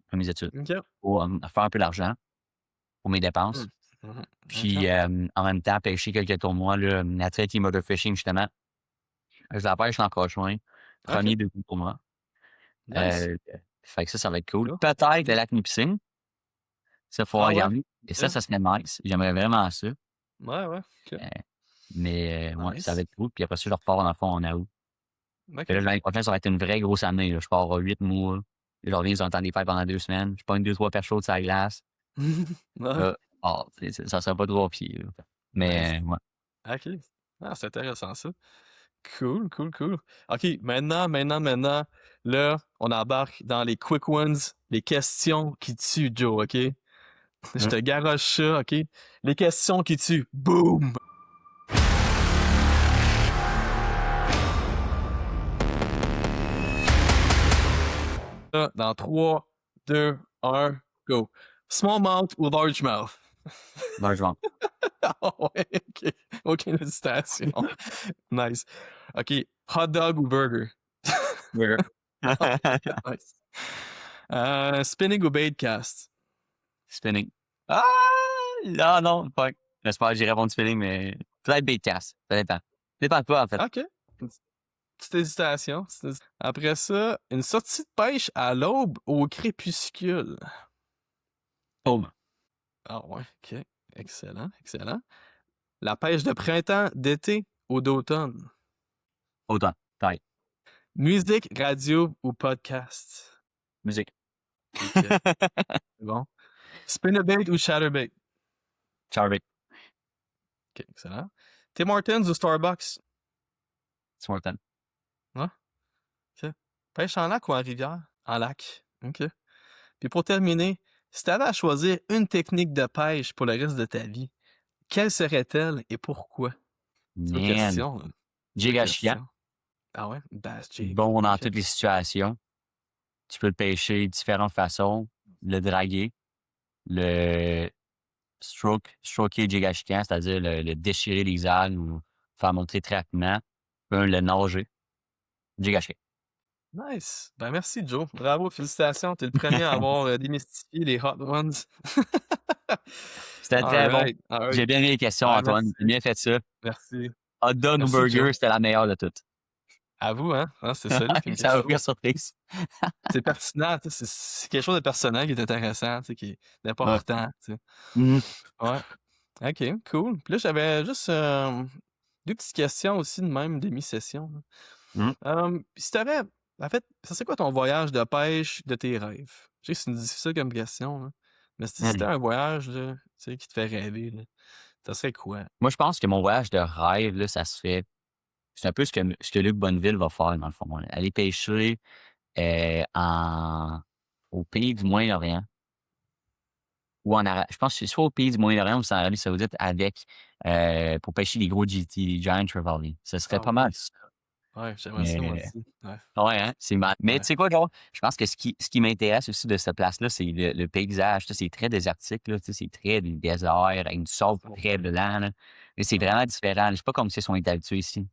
pour mes études. OK. Pour faire un peu d'argent pour mes dépenses. Puis en même temps, pêcher quelques tournois, là, la traite et motorfishing, justement. Je la pêche en Croche-Loin. Premier de pour moi. Nice. Fait que ça va être cool. Peut-être le lac Nipissing. Ça, il faut regarder. Et ça serait nice. J'aimerais vraiment ça. Ouais. Okay. Mais nice. ouais, ça va être cool. Puis après ça, je repars dans le fond en août. Okay. Là, l'année prochaine, ça va être une vraie grosse année. Là. Je pars 8 mois. Je reviens sur un temps des fêtes pendant 2 semaines. Je pogne 2-3 perches chaudes sur la glace. Ça serait pas 3 pieds. Là. Mais ouais. OK. Ah, c'est intéressant ça. Cool. OK, maintenant, là, on embarque dans les quick ones, les questions qui tuent, Joe, OK? Je te garoche ça, OK? Les questions qui tuent. Boom! Dans 3, 2, 1, go. Small mouth ou large mouth? Large mouth. Ah ouais, OK. Aucune hésitation. Nice. OK. Hot dog ou burger? Burger. Nice. Spinning ou baitcast? Spinning. Non, pas. J'espère que j'irai répondre spinning, mais peut-être baitcast. Ça dépend. Ça dépend de quoi, en fait. OK. Petite hésitation. Après ça, une sortie de pêche à l'aube ou au crépuscule? Aube. Ah ouais, OK. Excellent. La pêche de printemps, d'été ou d'automne? Automne. Taille. Musique, radio ou podcast? Musique. Okay. C'est bon. Spinnerbait ou chatterbait? Chatterbait. OK, excellent. Tim Hortons ou Starbucks? Tim Hortons. Ouais. OK. Pêche en lac ou en rivière? En lac. OK. Puis pour terminer, si tu avais à choisir une technique de pêche pour le reste de ta vie, quelle serait-elle et pourquoi? C'est une question. Jig à chigan. Ah ouais? Bass jig. Bon dans toutes les situations. Tu peux le pêcher de différentes façons. Le draguer. Le stroker jig à chigan, c'est-à-dire le déchirer les algues ou faire monter très rapidement. Le nager. Jig à chigan. Nice. Ben merci, Joe. Bravo, félicitations. Tu es le premier à avoir démystifié les hot ones. C'était très bon. J'ai bien aimé les questions, Antoine. J'ai bien fait ça. Merci. Hot dog ou burger, c'était la meilleure de toutes. À vous, hein? C'est solide. Ça va faire surprise. C'est pertinent. C'est quelque chose de personnel qui est intéressant, qui est important. Ouais. OK, cool. Puis là, j'avais juste, 2 petites questions aussi de même, demi-session, Mmh. là. Si t'avais en fait, ça serait quoi ton voyage de pêche de tes rêves? Je sais que c'est une difficile comme question, là, mais si c'était Mmh. un voyage, là, tu sais, qui te fait rêver, là, ça serait quoi? Moi, je pense que mon voyage de rêve, là, ça serait c'est un peu ce que Luc Bonneville va faire, dans le fond, là. Aller pêcher, en au pays du Moyen-Orient ou en Ara je pense que c'est soit au pays du Moyen-Orient ou c'est en Arabie Saoudite avec, pour pêcher les gros GT, les Giant Trevally. Ce serait Ah pas mal oui, ça. ouais, j'aimerais ça moi Mais aussi. Ouais, ouais, hein, c'est mal. Mais ouais. tu sais quoi, gros? Je pense que ce qui m'intéresse aussi de cette place-là, c'est le paysage. Tu sais, c'est très désertique, là. Tu sais, c'est très du désert avec du sable Oh, très blanc, là. Mais c'est ouais. vraiment différent. C'est pas comme si on était habitués ici.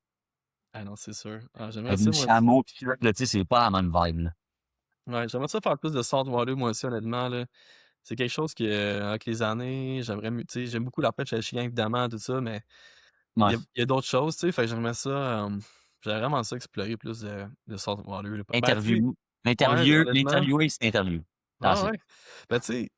Ah non, c'est sûr. Ah, j'aimerais Avec ça du moi aussi. chameau pis tout, là, tu sais, c'est pas la même vibe, là. Ouais, j'aimerais ça faire plus de saltwater moi aussi honnêtement, là. C'est quelque chose que, avec les années, j'aimerais mieux tu sais, j'aime beaucoup la pêche à la chienne évidemment, tout ça, mais Ouais. il y a d'autres choses, tu sais, fait que j'aimerais ça, j'aimerais vraiment ça explorer plus de saltwater, là. Ben, tu sais Interview ouais, honnêtement l'interviewé, c'est l'interview. ouais, That's it. ouais. Ben, tu sais,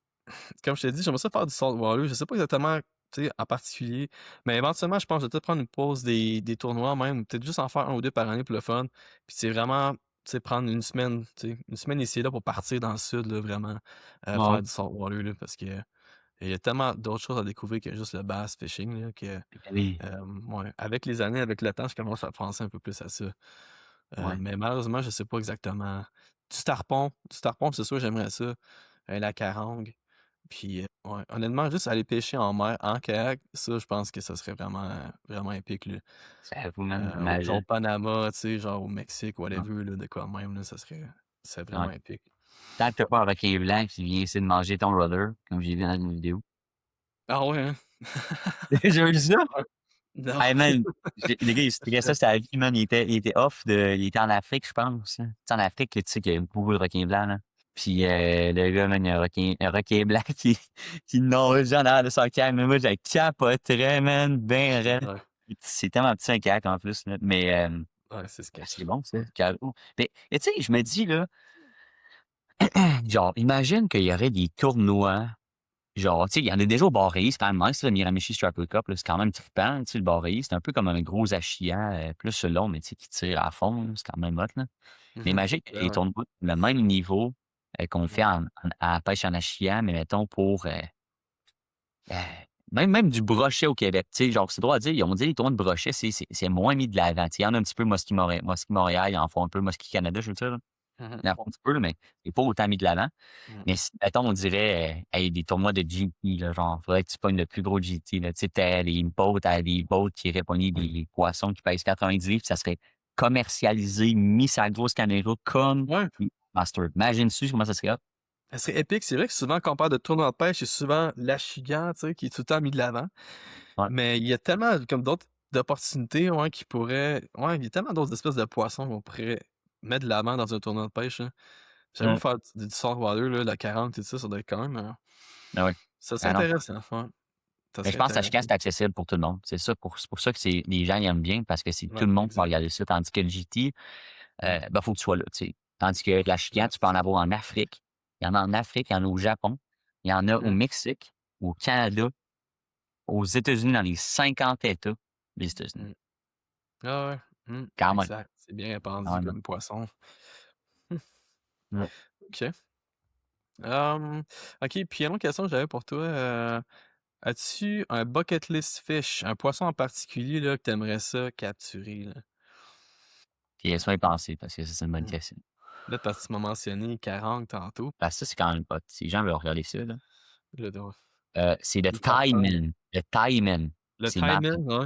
comme je t'ai dit, j'aimerais ça faire du saltwater. Je sais pas exactement, tu sais, en particulier, mais éventuellement, je pense que je vais peut-être prendre une pause des tournois même, peut-être juste en faire un ou 2 par année pour le fun. Puis c'est vraiment, tu sais, prendre une semaine, tu sais, une semaine ici et là pour partir dans le sud, là, vraiment, Ouais, ouais. faire du saltwater, là, parce que il y a tellement d'autres choses à découvrir que juste le bass fishing, là, que, Oui, ouais, avec les années, avec le temps, je commence à penser un peu plus à ça. ouais. Mais malheureusement, je sais pas exactement. Du tarpon, c'est sûr, j'aimerais ça. La carangue. Puis, ouais, honnêtement, juste aller pêcher en mer, en kayak, ça, je pense que ça serait vraiment, vraiment épique, là. J'avoue, man, Genre j'imagine. au Panama, tu sais, genre au Mexique, Ouais, whatever, là, de quoi de même, là, ça serait ouais. vraiment épique. Tant que t'as pas un requin blanc qui vient essayer de manger ton rudder, comme j'ai vu dans une vidéo. Ah ouais, hein? T'as déjà vu ça? Ouais. Non. Hey man, le gars, il expliquait ça, sa vie, man. Il était en Afrique, je pense, là. Tu sais, en Afrique, là, tu sais qu'il y a beaucoup de requins blancs, là. Puis le gars, man, il y a un requin blanc qui nage en arrière de son kayak. Mais moi, j'ai capoterais, man, ben raide. Ouais, C'est tellement petit un kayak en plus, là. Mais ouais, c'est c'est sketch. bon, ça, Ouais. carreau. Mais tu sais, je me dis, là, genre, imagine qu'il y aurait des tournois. Genre, tu sais, il y en a déjà au Barreilles, c'est quand même nice, le Miramichi Strapper Cup, là, c'est quand même trippant, tu sais, le Barreilles. C'est un peu comme un gros Achian, plus long, mais tu sais, qui tire à fond, là, c'est quand même hot, là. Mais Mmh. imagine qu'il y ait Ben des ouais. tournois le même niveau, qu'on fait Ouais. à la pêche en Achian, mais mettons pour, heu, même du brochet au Québec, tu sais, genre, c'est drôle à dire, ils ont dit les tournois de brochet, c'est moins mis de l'avant. Tu sais, il y en a un petit peu Musky Montréal, ils en font un peu Musky Canada, je veux dire, là. Mmh. Ils en font un petit peu, là, mais c'est pas autant mis de l'avant. Mmh. Mais si, mettons, on dirait, hey, des tournois de GT, là, genre, faudrait que tu pognes le plus gros GT, là. Tu sais, t'as des boats qui iraient pogner des poissons qui pèsent 90 livres, puis ça serait commercialisé, mis sur la grosse caméra comme Ouais. les Master. Imagine-tu comment ça serait hot? Ça serait épique. C'est vrai que souvent, quand on parle de tournoi de pêche, c'est souvent l'achigan, tu sais, qui est tout le temps mis de l'avant. Ouais, Mais il y a tellement comme d'autres d'opportunités, ouais, qui pourraient ouais, il y a tellement d'autres espèces de poissons qu'on pourrait mettre de l'avant dans un tournoi de pêche, là. J'avoue mmh, faire du saltwater, là, la 40 tout ça, ça doit être quand même, ben oui. ça serait Ah non. intéressant, ouais. Ça Mais je serait pense que Ashcan, intéressant. c'est accessible pour tout le monde. C'est pour ça que les gens ils aiment bien, parce que c'est tout Ouais, le monde qui va exact. regarder ça, tandis que le GT, Mmh. ben, faut que tu sois là, tu sais. Tandis que l'Ashcan, Ouais, tu peux c'est en ça. avoir en Afrique. Il y en a en Afrique, il y en a au Japon, il y en a au Mmh. Mexique, au Canada, aux États-Unis, dans les 50 États des États-Unis. Mmh. Ah ouais. Mmh. Quand même, Exact. C'est bien quand répandu même. comme poisson. Mmh. Ouais. OK. OK, puis une autre question que j'avais pour toi, as-tu un bucket list fish, un poisson en particulier, là, que tu aimerais ça capturer, là? Puis laisse-moi y penser, parce que ça, c'est une bonne Mmh. question. Là, parce que tu m'as mentionné 40 tantôt. Parce que ça, c'est quand même hot. Si les gens veulent regarder ça, là. Là, donc C'est le tu me faire peur, là. Taimen. Le Taimen. Le C'est marqué. timing, ouais.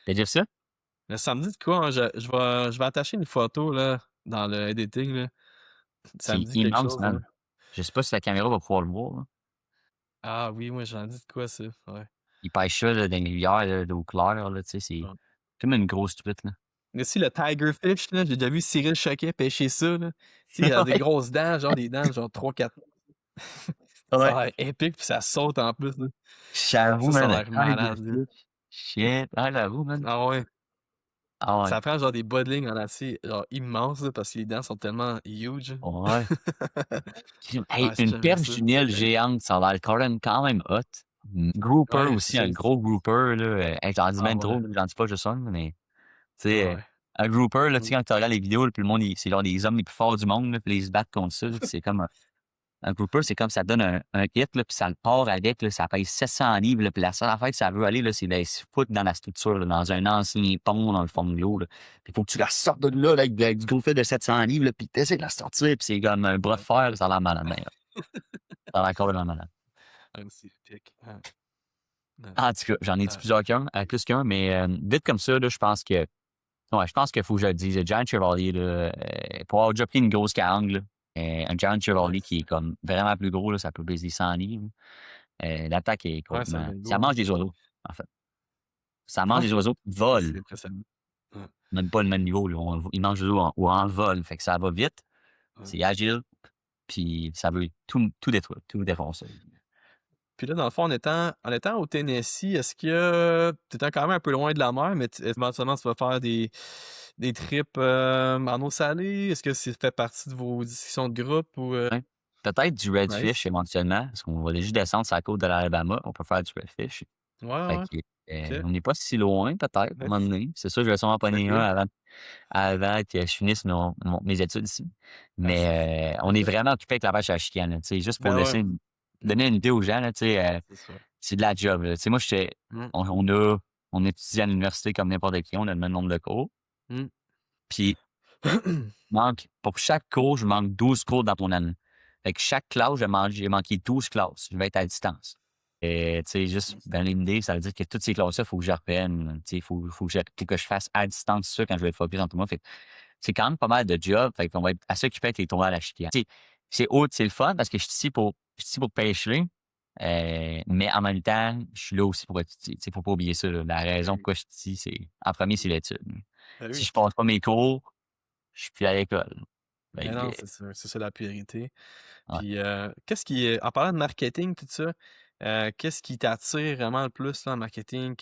T'as déjà vu ça? Mais ça me dit de quoi, hein? Je vais attacher une photo, là, dans le editing, là. Ça me C'est dit quelque immense, chose, là. man. Je sais pas si la caméra va pouvoir le voir, là. Ah oui, moi, j'en dis de quoi, ça? Ouais. Ils pêchent ça, là, dans les rivières, là, d'eau claire, là, tu sais, c'est Ouais. comme une grosse truite, là. Mais aussi le tiger fish, là, j'ai déjà vu Cyril Choquet pêcher ça, là. Tu sais, il a des Ouais. grosses dents, genre des dents, genre 3-4. Ouais. Ça a l'air épique, puis ça saute en plus, là. J'avoue, Ça man, a le l'air Tiger malade, là. Fish. Shit. Ah, j'avoue, man. Ah ouais. Ah ouais. Ça prend genre des bas de ligne en acier, genre immenses, là, parce que les dents sont tellement huge. Ouais. Hey, Ouais, ça, une j'aimerais perche ça. du Nil géante, ça a l'air quand même hot. Grouper Ouais, c'est aussi, ça. un gros grouper, là. Hey, j'en dis Ah même ouais. trop, là, j'en dis pas juste un, là, mais tu Ah sais, ouais. un grouper, là, tu Mmh. sais, quand tu regardes les vidéos, là, puis le monde, c'est genre des hommes les plus forts du monde, là, puis ils se battent contre ça, là, puis c'est comme un grouper, c'est comme ça te donne un hit, là, puis ça le part avec, là, ça pèse 700 livres, là, puis la seule affaire que ça veut aller, là, c'est d'aller se foutre dans la structure, là, dans un ancien pont dans le fond de l'eau, là. Il faut que tu la sortes de là, là, avec du gros fil de 700 livres, là, puis tu essaies de la sortir, puis c'est comme un bras de Ouais. fer, là, ça a l'air malade, ben, là. Ça a l'air complètement malade. Un scientifique. Ouais. Ouais. En tout cas, j'en ai dit plusieurs qu'un, plus qu'un, mais vite comme ça, là, je pense que ouais, je pense qu'il faut que je le dise. Le Giant Chevrolet, là, pour avoir déjà pris une grosse carangue, là, un Giant Ouais, Chevrolet qui est comme vraiment plus gros, là, ça peut peser 100 livres. L'attaque est ouais, ça complètement. devient Ça lourd, hein. mange des oiseaux, en fait. Ça mange Ouais, des oiseaux qui c'est volent. impressionnant. Ouais, Même pas le même niveau. Là. Ils mangent des oiseaux ou en vol. Fait que ça va vite, ouais. c'est agile, puis ça veut tout détruire, tout défoncer. Puis là, dans le fond, en étant au Tennessee, est-ce que tu étais quand même un peu loin de la mer, mais éventuellement, tu vas faire des trips en eau salée? Est-ce que c'est fait partie de vos discussions de groupe ou Ouais. Peut-être du Nice. redfish éventuellement, parce qu'on va juste descendre sur la côte de l'Alabama. On peut faire du redfish. Ouais, Fait ouais. que, OK. on n'est pas si loin, peut-être, à un moment Nice. donné. C'est sûr, je vais sûrement C'est pogner un cool. avant que je finisse mes études ici. Ah, c'est Mais, on est vraiment occupé avec la pêche à la chicane, là, tu sais, juste pour ben ouais. Mmh. donner une idée aux gens, là, tu sais, C'est ça. c'est de la job, là. Tu sais, moi, Mmh. on étudie à l'université comme n'importe qui, on a le même nombre de cours. Mmh. Puis, pour chaque cours, je manque 12 cours dans mon année. Fait que chaque classe, j'ai manqué 12 classes. Je vais être à distance. Et, tu sais, juste dans l'idée, ça veut dire que toutes ces classes-là, il faut que je reprenne. Tu sais, faut que je fasse à distance ça quand je vais être focus entre moi. Fait que c'est quand même pas mal de jobs. Fait qu'on va être assez occupé avec les tournois à la chicane. Tu sais, c'est autre, c'est le fun parce que je suis ici pour pêcher. Mais en même temps, je suis là aussi pour étudier. Tu sais, faut pas oublier ça, là. La raison Mmh. pourquoi je suis ici, en premier, c'est l'étude. Ben Si oui. je passe pas mes cours, je suis plus à l'école. Fait Ben que, non, c'est ça la priorité. ouais. Puis, qu'est-ce qui est en parlant de marketing, tout ça, qu'est-ce qui t'attire vraiment le plus là, en marketing? Mmh.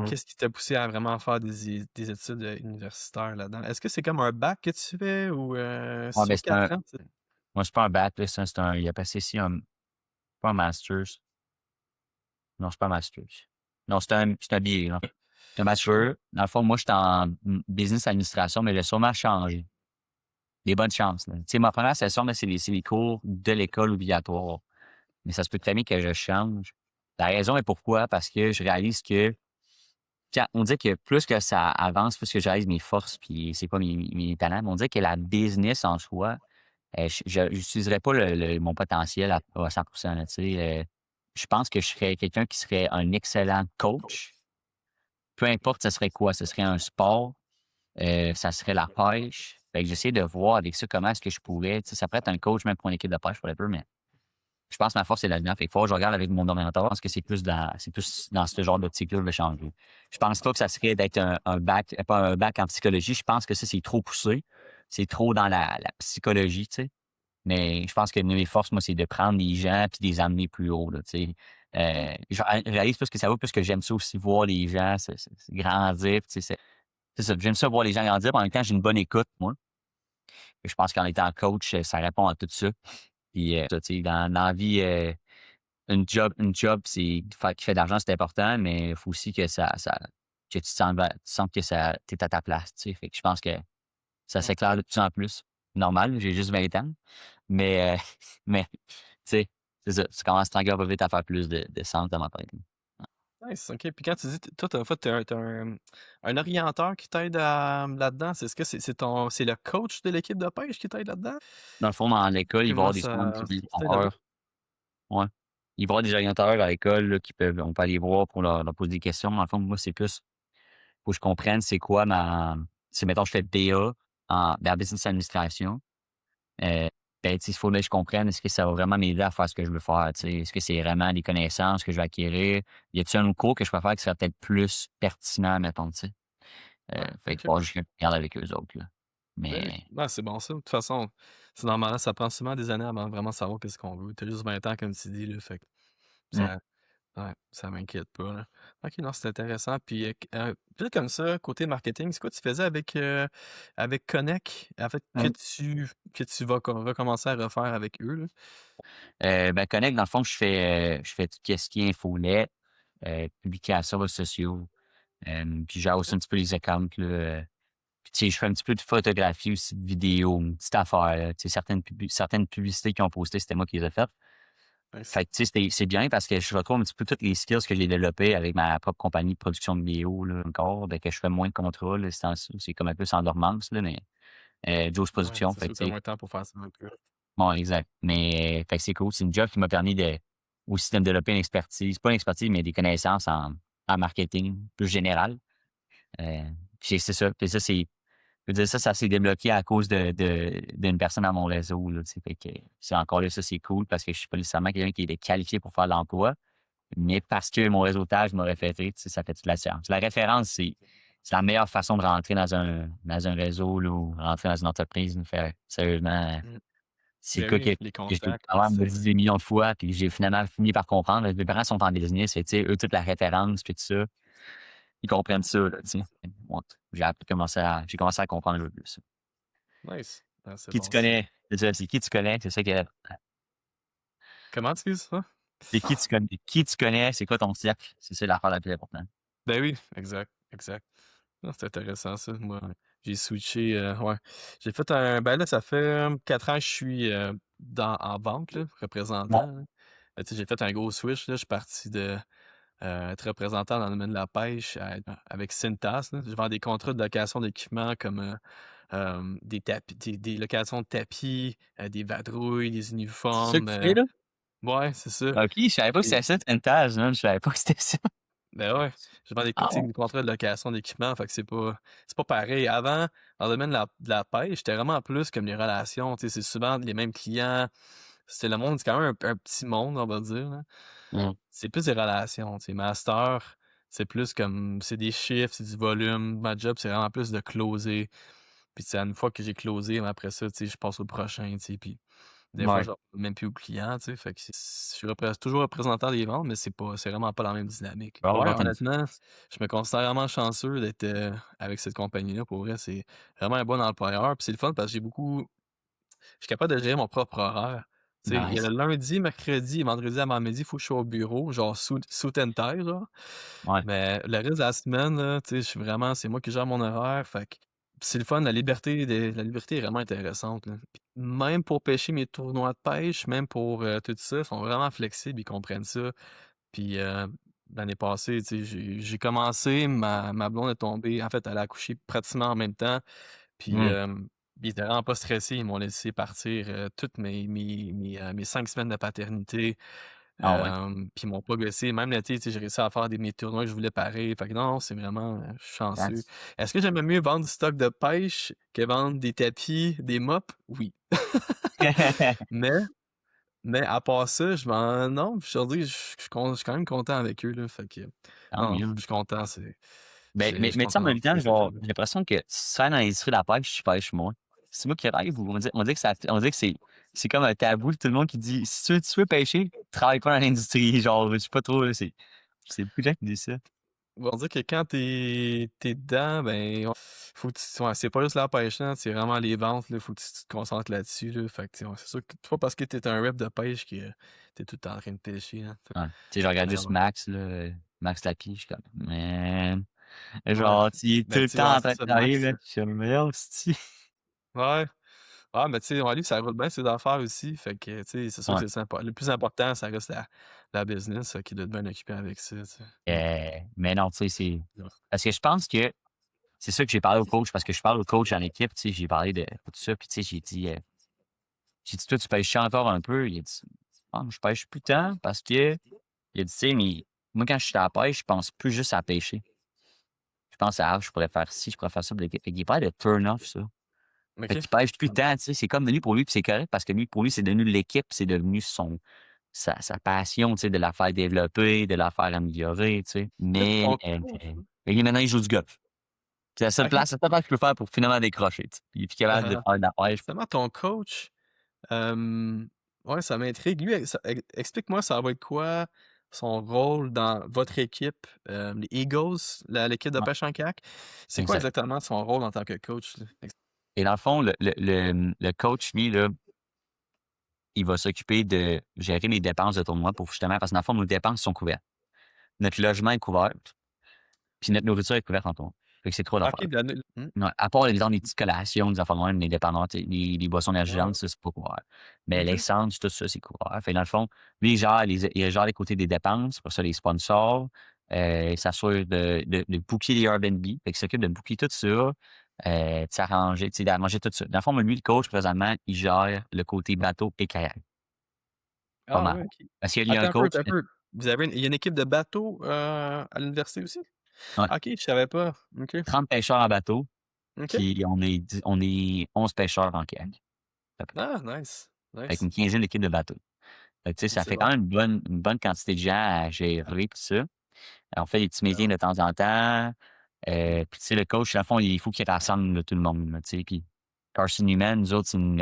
Qu'est-ce qui t'a poussé à vraiment faire des études, universitaires là-dedans? Est-ce que c'est comme un bac que tu fais ou, Ouais, ben, sur 4 ans? moi, c'est pas un bac, là, il a passé ici pas un master's. Non, c'est pas un master's. Non, c'est un BA, là. C'est un OK. master. Dans le fond, moi, j'étais en business administration, mais j'ai sûrement changé. Des bonnes chances, là. Tu sais, ma première session, là, c'est les cours de l'école obligatoire. Mais ça se peut très bien que je change. La raison est pourquoi? Parce que je réalise que, tiens, on dit que plus que ça avance, plus que je réalise mes forces puis c'est quoi mes talents, mais on dit que la business en soi, je n'utiliserais pas mon potentiel à 100 là, tu sais. Je pense que je serais quelqu'un qui serait un excellent coach. Peu importe ce serait quoi, ce serait un sport, ça serait la pêche. Fait que j'essaie de voir avec ça comment est-ce que je pourrais, tu sais, ça pourrait être un coach même pour une équipe de pêche, whatever, mais je pense que ma force, c'est là-dedans. Fait que faut que je regarde avec mon orienteur. Je pense que c'est plus dans ce genre d'optique-là que je vais changer. Je pense pas que ça serait d'être un bac, pas un bac en psychologie. Je pense que ça, c'est trop poussé. C'est trop dans la psychologie, tu sais. Mais je pense que mes forces, moi, c'est de prendre les gens puis de les amener plus haut, là, tu sais. Je réalise plus que ça va, plus que j'aime ça aussi voir les gens grandir, puis tu sais, c'est ça. J'aime ça voir les gens grandir, puis en même temps, j'ai une bonne écoute, moi. Je pense qu'en étant coach, ça répond à tout ça. Puis, ça, tu sais, dans la vie, une job, qui fait de l'argent, c'est important, mais il faut aussi que tu sens que tu es à ta place, tu sais. Fait que je pense que ça Ouais. s'éclaire de plus en plus. Normal, j'ai juste 20 ans, mais mais tu sais, c'est ça, tu commences tranquillement pas vite à faire plus de sens dans ma tête. Nice, OK. Puis quand tu dis toi, en fait, tu un orienteur qui t'aide là-dedans. Est-ce que c'est le coach de l'équipe de pêche qui t'aide là-dedans? Dans le fond, dans l'école, il va y Comment avoir des souvent ça des ça t'aide un peu? orienteurs, ouais. Il va y avoir des orienteurs à l'école, là, on peut aller voir pour leur poser des questions. Dans le fond, moi, c'est plus faut que je comprenne c'est quoi si mettons je fais BA en business administration, euh, ben, tu sais, il faut que je comprenne est-ce que ça va vraiment m'aider à faire ce que je veux faire, tu sais. Est-ce que c'est vraiment des connaissances que je vais acquérir? Y a-t-il un autre cours que je peux faire qui serait peut-être plus pertinent, mettons, tu sais? Ouais, Fait que OK. bon, je regarde avec eux autres, là. Ben oui. Mais Ouais, c'est bon ça. De toute façon, c'est normal, hein, ça prend souvent des années avant de vraiment savoir qu'est-ce qu'on veut. Tu as juste 20 ans comme tu dis là, fait que mmh, ça Ouais, ça m'inquiète pas, là. OK, non, c'est intéressant. Puis, juste comme ça, côté marketing, c'est quoi tu faisais avec Connect? En fait, que tu vas recommencer à refaire avec eux, là? Ben, Connect, dans le fond, je fais tout ce qui est infolette, publications sur réseaux sociaux, puis je gère aussi un petit peu les accounts, là, puis tu sais, je fais un petit peu de photographie aussi, de vidéo, une petite affaire, là. Tu sais, certaines publicités qu'ils ont postées, c'était moi qui les ai faites. Nice. Fait que, tu sais, c'est bien parce que je retrouve un petit peu toutes les skills que j'ai développées avec ma propre compagnie de production de vidéo, là, encore, ben, que je fais moins de contrats, là, c'est comme un peu sans dormance, là, mais Joe's Ouais, Production, c'est fait sûr que, que tu tu sais, moins de temps pour faire ça un peu. bon, exact. Mais fait que c'est cool. C'est une job qui m'a permis aussi de me développer une expertise, pas une expertise, mais des connaissances en marketing plus général. Euh, puis c'est ça. Puis ça, je veux dire, ça s'est débloqué à cause d'une personne dans mon réseau, là, tu sais. Fait que c'est encore là, ça, c'est cool parce que je suis pas nécessairement quelqu'un qui est qualifié pour faire l'emploi, mais parce que mon réseautage m'a référé, tu sais, ça fait toute la différence. La référence, c'est la meilleure façon de rentrer dans un réseau, là, ou rentrer dans une entreprise, nous faire sérieusement. Mmh. C'est le Ben cas oui, que les j'ai contacts, quand tout même ça. dit des millions de fois, puis j'ai finalement fini par comprendre. Mes parents sont en business, fait que, tu sais, eux, toute la référence, puis tout ça, ils comprennent ça, là, tu sais. Bon, j'ai commencé à comprendre un peu plus. Nice. Ah, c'est Qui tu bon ça. connais? C'est ça, c'est qui tu connais? C'est ça que Comment tu dis ça? c'est qui tu connais? Qui tu connais? C'est quoi ton cercle? C'est ça l'affaire la plus importante. Ben oui, exact, exact. Non, c'est intéressant ça. Moi, j'ai switché, ouais. J'ai fait ben là, ça fait 4 ans que je suis en vente, là, Ouais. représentant, là. Tu sais, j'ai fait un gros switch, là. Je suis parti de être représentant dans le domaine de la pêche avec Cintas, là. Je vends des contrats de location d'équipement comme des tapis, des locations de tapis, des vadrouilles, des C'est ça que uniformes. tu fais, là? Ouais, c'est ça. OK, je savais pas que c'était ça, Vintage, man. Je savais pas que c'était ça. Ben ouais, je vends des Ah ouais? des contrats de location d'équipement, fait que c'est pas pareil. Avant, dans le domaine de la pêche, j'étais vraiment plus comme les relations, tu sais, c'est souvent les mêmes clients. C'est quand même un petit monde, on va dire, là. Mmh. C'est plus des relations, tu sais. Master, c'est plus comme, c'est des chiffres, c'est du volume. Ma job, c'est vraiment plus de closer. Puis, c'est une fois que j'ai closé, mais après ça, tu sais, je passe au prochain, tu sais. Puis, des fois, Ouais. je reparle même plus au client, tu sais. Fait que je suis toujours représentant des ventes, mais c'est vraiment pas la même dynamique. Ben Pour ouais, vrai, attends. honnêtement, je me considère vraiment chanceux d'être avec cette compagnie-là. Pour vrai, c'est vraiment un bon employeur. Puis c'est le fun parce que je suis capable de gérer mon propre horaire. Tu sais, il y a Nice. le lundi, mercredi et vendredi avant midi, il faut que je sois au bureau, genre sous and tie, genre. Ouais. Mais le reste de la semaine, là, tu sais, c'est moi qui gère mon horaire. Fait que c'est le fun, la liberté est vraiment intéressante, là. Puis même pour pêcher mes tournois de pêche, même pour tout ça, ils sont vraiment flexibles, ils comprennent ça. Puis l'année passée, tu sais, j'ai commencé, ma blonde est tombée, en fait, elle a accouché pratiquement en même temps. Puis, Mmh. ils étaient vraiment pas stressés, ils m'ont laissé partir, toutes mes 5 semaines de paternité, Ah ouais. puis ils m'ont pas blessé. Même l'été, tu sais, j'ai réussi à faire mes tournois que je voulais pareil. Fait que non, c'est vraiment, je suis chanceux. That's Est-ce que j'aimais mieux vendre du stock de pêche que vendre des tapis, des mops? Oui. Mais mais à part ça, non, aujourd'hui, je suis quand même content avec eux, là, fait que tant non, mieux. je suis content, Ben, je suis mais tu sais, en content même temps, d'être là. genre, j'ai l'impression que si tu travailles dans l'industrie de la pêche, tu pêches moins. C'est moi qui rêve ou on dit que on dit que c'est comme un tabou, tout le monde qui dit si tu veux pêcher, travaille pas dans l'industrie. Genre, je sais pas trop, là, c'est beaucoup de gens qui disent ça. On dire que quand t'es dedans, ben, faut que ouais, c'est pas juste la pêche, là, c'est vraiment les ventes, là, faut que tu te concentres là-dessus, là. Fait que, tu sais, ouais, c'est sûr que c'est pas parce que t'es un rep de pêche que t'es tout le temps en train de pêcher, là. Ouais. Tu sais, je regarde Mais juste ouais. Max, là, Max Lapie, je suis comme, man. Ouais. Genre, tu es tout Ben, le tu sais, temps ouais, en c'est train de ça, travailler, Max. là. Je suis comme, merde, c'ti. Ouais. Ah, mais tu sais, ouais, lui, ça roule bien ses affaires aussi. Fait que, tu sais, c'est sûr Ouais. que c'est sympa. Le plus important, ça reste la business, qui doit être bien occupé avec ça, tu sais. Mais non, tu sais, c'est. Ouais. Parce que je pense que c'est ça que j'ai parlé au coach, parce que je parle au coach en équipe, tu sais, j'ai parlé de tout ça, puis tu sais, j'ai dit, toi, tu pêches encore un peu? Il a dit, ah, je pêche plus tant parce que, il a dit, tu sais, mais moi, quand je suis à la pêche, je pense plus juste à pêcher. Je pense à, ah, je pourrais faire ci, je pourrais faire ça. Fait qu'il est pas de turn-off, ça. Fait OK. qu'il pêche plus tant, tu sais. C'est comme devenu pour lui, puis c'est correct parce que lui, pour lui, c'est devenu l'équipe, c'est devenu sa passion, tu sais, de la faire développer, de la faire améliorer, tu sais. Ça, c'est Mais, ton coach, ça? et maintenant, il joue du golf. C'est OK. la seule place que je peux faire pour finalement décrocher, tu sais. Puis il est plus capable de faire de la pêche. Justement, ton coach, ouais, ça m'intrigue. Lui, explique-moi, ça va être quoi? son rôle dans votre équipe, les Eagles, l'équipe de Ouais, pêche en kayak? C'est quoi exact. exactement son rôle en tant que coach, là? Et dans le fond, le coach, lui, là, il va s'occuper de gérer les dépenses de tournoi pour justement parce que dans le fond, nos dépenses sont couvertes. Notre logement est couvert, puis notre nourriture est couverte en tournoi. Fait que c'est 3 OK, affaires. de la nu mmh, Ouais, à part, exemple, les petites collations, des affaires de même, les dépendantes, les boissons ouais, énergisantes, ça, c'est pas couvert. Mais OK. l'essence, tout ça, c'est couvert. Fait que dans le fond, lui, il gère les côtés des dépenses, pour ça, les sponsors, il s'assure de booker les Airbnb. Fait qu'il s'occupe de booker tout ça, de s'arranger, tu sais, d'arranger tout ça. Dans le fond, lui, le coach, présentement, il gère le côté bateau et kayak, pas Ah mal. ouais, OK. Parce qu'il y a Attends un un peu, coach, attends un peu. Vous avez il y a une équipe de bateau, à l'université aussi? ouais, OK, je savais pas. OK. 30 pêcheurs en bateau, OK. puis on est 11 pêcheurs en kayak, à peu près. Ah nice, Fait nice. qu'une quinzaine d'équipes de bateau. Fait que, tu sais, ça C'est fait quand bon. même une bonne quantité de gens à gérer, tout ça. On fait des petits Ben meetings ouais. de temps en temps. Puis, tu sais, le coach, à fond, il faut qu'il rassemble là, tout le monde, là, tu sais. Puis, Carson Newman, nous autres, c'est une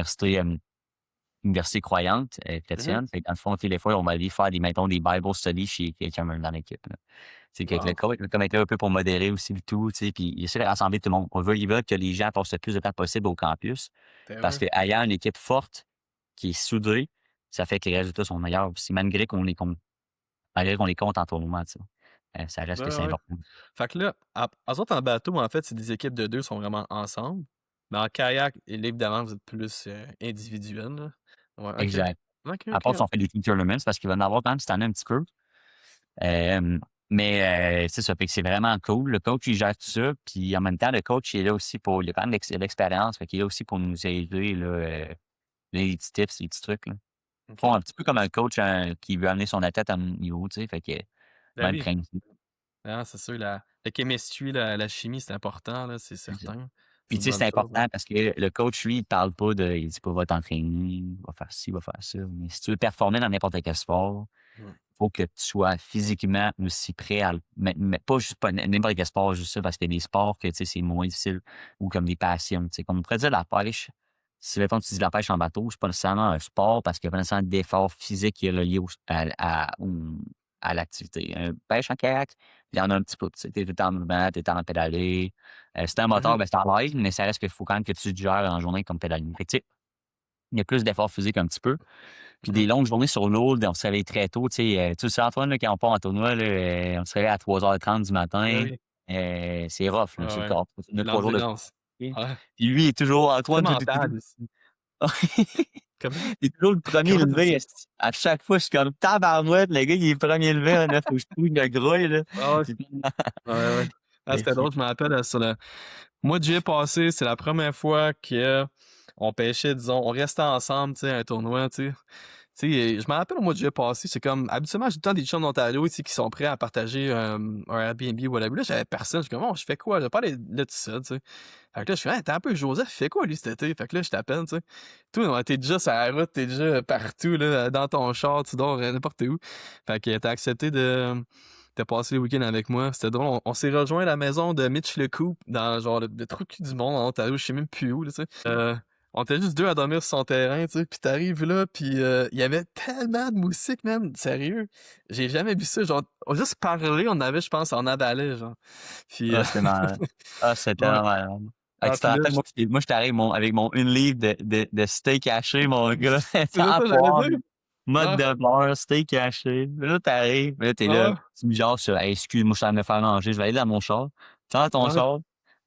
université croyante, Mmh mh. chrétienne. Fait que dans le fond, tu sais, des fois, on va aller faire mettons, des Bible studies chez quelqu'un dans l'équipe, là. Tu sais, qu'avec le Wow. coach, il va comme être là un peu pour modérer aussi le tout, tu sais. Puis, il essaie de rassembler tout le monde. Il veut que les gens passent le plus de temps possible au campus. Ben Parce ouais. qu'ayant une équipe forte, qui est soudée, ça fait que les résultats sont meilleurs aussi, malgré qu'on les compte en tournoi, tu sais. Ça reste que Ouais, c'est ouais. important. Fait que là, eux autres en bateau, en fait, c'est des équipes de 2 sont vraiment ensemble. Mais en kayak, et là, évidemment, vous êtes plus, individuel, là. Ouais, OK. Exact. OK, À OK, part si ouais. on fait des team tournaments parce qu'il va en avoir quand même cette année un petit peu. Mais c'est ça, fait que c'est vraiment cool. Le coach, il gère tout ça, puis en même temps, le coach, il est là aussi il a quand même l'expérience, fait qu'il est là aussi pour nous aider, là, les petits tips, les petits trucs, là. Font OK. un petit peu comme un coach, qui veut amener son athlète à un niveau, tu sais, fait que Ben même oui. principe. Ah, c'est sûr, la chemistry, la chimie, c'est important, là, c'est certain. C'est Puis une tu sais, bonne c'est chose, ouais. important parce que le coach, lui, il parle pas il dit pas: «Va t'entraîner, va faire ci, va faire ça». Mais si tu veux performer dans n'importe quel sport, Mmh. faut que tu sois physiquement aussi prêt à mais pas juste pas n'importe quel sport, juste ça, parce qu'il y a des sports que, tu sais, c'est moins difficile ou comme des passions, tu sais. Comme on pourrait dire la pêche, si mettons tu dis la pêche en bateau, c'est pas nécessairement un sport parce qu'il y a pas nécessairement d'effort physique qui est relié à l'activité. Pêche en kayak, il y en a un petit peu, tu sais, tu es tout le temps en mouvement, tu es tout le temps en pédaler. Si tu un Mmh moteur, mh. ben, c'est en live, mais ça reste qu'il faut quand même que tu te gères en journée comme pédaler. Fait que, tu sais, il y a plus d'effort physique un petit peu. Puis Mmh. des longues journées sur l'eau, on se réveille très tôt, tu sais, tu le sais Antoine, là, quand on part en tournoi, là, on se réveille à 3h30 du Ben matin, oui. c'est rough, là, Ouais, sur le ouais. corps. On a 3 jours de L'endurance. puis Ouais. lui, il est toujours C'est Antoine, toi, tu mental toujours aussi. Comment? il est toujours le premier Comment tu dis levé, ça? esti. À chaque fois, je suis comme tabarouette, le gars, il est premier levé, là, faut que je trouve le grouille, là. Ah ouais. Puis Ouais, ouais. Ah, fait c'était que drôle, je me rappelle, sur le mois de juillet passé, c'est la première fois qu'on pêchait, disons, on restait ensemble, tu sais, à un tournoi, tu sais. Tu sais, je me rappelle au mois de juillet passé, c'est comme habituellement, j'ai tout le temps des chums d'Ontario, tu sais, qui sont prêts à partager, un Airbnb ou whatever. Là, j'avais personne, je suis comme: «Oh, je fais quoi là?» Pas aller là tout seul, tu sais. Fait que là, je fais: «Hey, attends un peu, Joseph, il fait quoi lui cet été?» Fait que là, je t'appelle, tu sais. Toi, ouais, tu déjà sur la route, tu déjà partout là, dans ton char, tu dors, n'importe où. Fait que tu accepté de passer le week-end avec moi. C'était drôle, on s'est rejoint à la maison de Mitch LeCoop dans genre le trou de cul du monde en Ontario, je sais même plus où là, tu sais. On était juste 2 à dormir sur son terrain, tu sais, puis tu là, puis il y avait tellement de moustiques, man, sérieux. J'ai jamais vu ça, genre, on a juste parlé, on avait, je pense, en avalait, genre. Puis ah, c'était malade. Ah, c'était ouais. tellement malade. Hey, Ah, tu te puis là, rappelles, moi, j'étais arrivé avec mon 1 livre de steak haché, mon gars, c'est ça en que j'allais poire, dire? mode Ah, de beurre, steak haché. Là, t'arrives, là, t'es là, ah, tu me jases sur: «Hey, excuse-moi, je suis en train de me faire manger, je vais aller dans mon char». Tu rentres dans ton ah. char,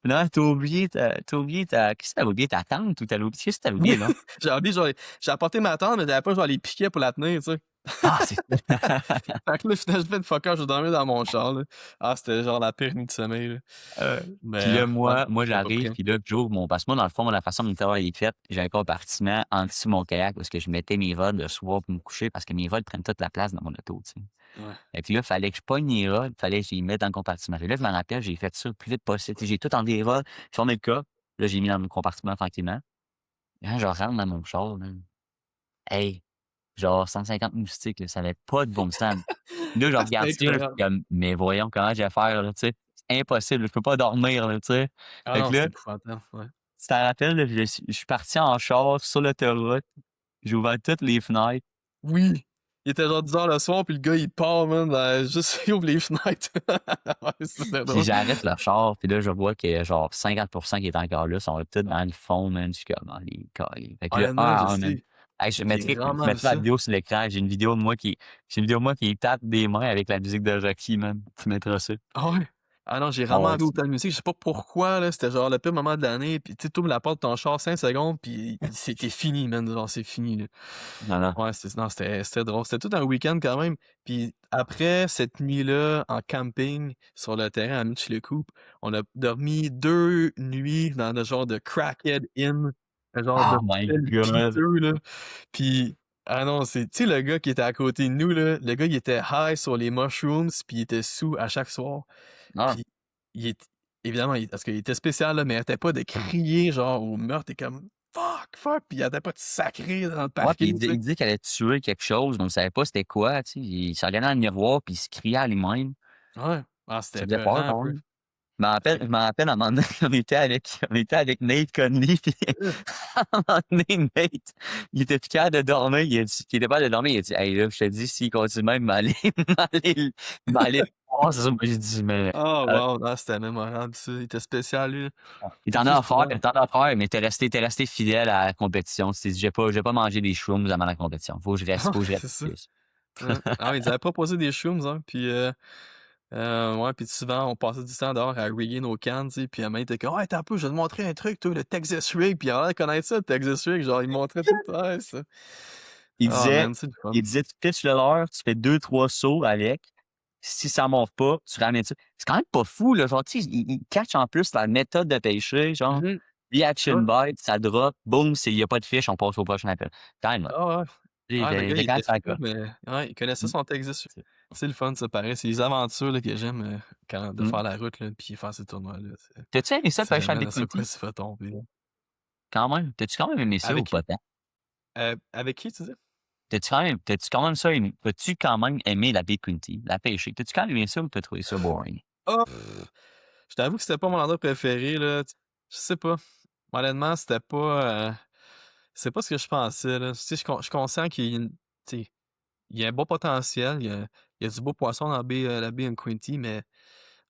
finalement, t'as oublié qu'est-ce que t'avais oublié, ta tente ou qu'est-ce que t'avais oublié, non? J'ai envie, genre, j'ai apporté ma tente, mais j'avais pas, genre, les piquets pour la tenir, tu sais. Ah, c'est Fait que là, finalement, je fais une fucker, je dormais dans mon char, là. Ah, c'était genre la pire nuit de sommeil, là. Puis Mais là, ouais, moi j'étais pas j'arrive, prêt. puis là, j'ouvre parce que moi, dans le fond, la façon dont le travail est fait, j'ai un compartiment en dessous de mon kayak parce que je mettais mes rods le soir pour me coucher parce que mes rods prennent toute la place dans mon auto, tu sais. Ouais. Et puis là, il fallait que je pogne les rods, fallait que je les mette dans le compartiment. Et là, je me rappelle, j'ai fait ça le plus vite possible. Tu sais, j'ai tout enlevé les rods, fermé le coffre, là, j'ai mis dans mon compartiment tranquillement. Et quand je rentre dans mon char, là, hey, genre 150 moustiques, là, ça avait pas de bon sens. Là, je Ah, regarde c'était ça, là, je suis incroyable. comme: «Mais voyons, comment je vais faire, là?» tu sais? C'est impossible, je peux pas dormir, là, tu sais? Ah Fait non, que là, c'est épouvantable, ouais. tu t'en rappelles, là, je suis parti en char sur l'autoroute, j'ai ouvert toutes les fenêtres, Oui! il était genre 10 heures le soir, puis le gars, il part, man, juste, il ouvre les fenêtres. Ouais, c'était Puis drôle. j'arrête le char, puis là, je vois que genre 50% qui est encore là sont tous dans le fond, man. Je suis comme, ah, les calés. Fait que là, Honnêtement, je man. sais. Hey, J'ai je rarement vu mettrai la ça. vidéo sur l'écran. J'ai une vidéo de moi qui tape des mains avec la musique de Rocky, man. Tu mettras ça. Ah ouais? Ah non, j'ai Ah rarement ouais, vu autant de musique. Je sais pas pourquoi, là. C'était genre le pire moment de l'année. Puis tu ouvres la porte de ton char 5 secondes, puis c'était fini, man. Genre, c'est fini, là. non, non. Ouais, non, c'était drôle. C'était tout un week-end quand même. Puis après cette nuit-là, en camping, sur le terrain à Mitch-le-Coupe, on a dormi 2 nuits dans le genre de Crackhead Inn, un genre Oh my d'hôtel God. piteux, là. Puis, ah non, tu sais, le gars qui était à côté de nous, là, le gars, il était high sur les mushrooms, puis il était sous à chaque soir. Ah, Puis, il est évidemment, parce qu'il était spécial, là, mais il arrêtait pas de crier, genre, au meurtre, et comme fuck, fuck, puis il arrêtait pas de sacrer dans le ouais, puis parking, tu sais. il dit qu'elle allait tuer quelque chose, mais on savait pas c'était quoi, tu sais. Il se regardait dans le miroir, puis il se criait à lui-même. Ouais. Ah, Ça c'était faisait peur, peurant un quand peu. même. Je m'en rappelle, à un moment donné, on était avec Nate Conley, puis Heu, à un moment donné, Nate, il était plus capable de dormir. Il était pas de dormir. Il a dit, hey, là, je te dis, s'il continue même, m'aller le voir. C'est ça. Moi, j'ai dit, mais, ah euh, wow, ah, c'était mémorable ça. Il était spécial lui. il C'est t'en a juste à faire, souvent. il t'en a à faire, mais t'es resté fidèle à la compétition. Tu t'es dit, je vais pas manger des shrooms avant la compétition. Faut que je reste C'est ça. plus. Ouais. Ah oui, ils avaient proposé des shrooms, hein, puis ouais, puis souvent on passait du temps dehors à rigger nos cannes, tu sais, puis la main était comme «Ouais, attends un peu, je vais te montrer un truc, toi, le Texas Rig», puis il a l'air de connaître ça, le Texas Rig, genre il montrait tout le temps, ouais, ça. Il Ah disait, man, c'est le fun. il disait, tu pitches le leurre, tu fais 2, 3 sauts avec. Si ça monte pas, tu ramènes ça. C'est quand même pas fou, là. Genre, tu sais, il catch en plus la méthode de pêcher, genre, Mmh. reaction Ouais. bite, ça drop, boum, il y a pas de fiche, on passe au prochain appel. Quand même, là. Ah ouais. Il Ah, le était, gars, il il était quand même était sur la fou, coche. mais ouais, il connaissait Mmh. son Texas. C'est C'est le fun, ça paraît. C'est les aventures là, que j'aime quand de mmh. faire la route là, puis faire ces tournois-là. T'as-tu aimé ça, Tu sais pêcher à jamais Big sur quoi Quinty? tu vas tomber. Quand même. T'as-tu quand même aimé ça ou Avec pas tant? avec qui tu dis? T'as-tu quand même aimé la Big Quinty, la pêcher? T'as-tu quand même aimé ça ou t'as trouvé ça boring? Ah! Je t'avoue que c'était pas mon endroit préféré là. Je sais pas. Honnêtement, c'est pas ce que je pensais là. Tu sais, je suis conscient qu'il y a tu sais, il y a un beau potentiel, il y a du beau poisson dans la baie Quinte, mais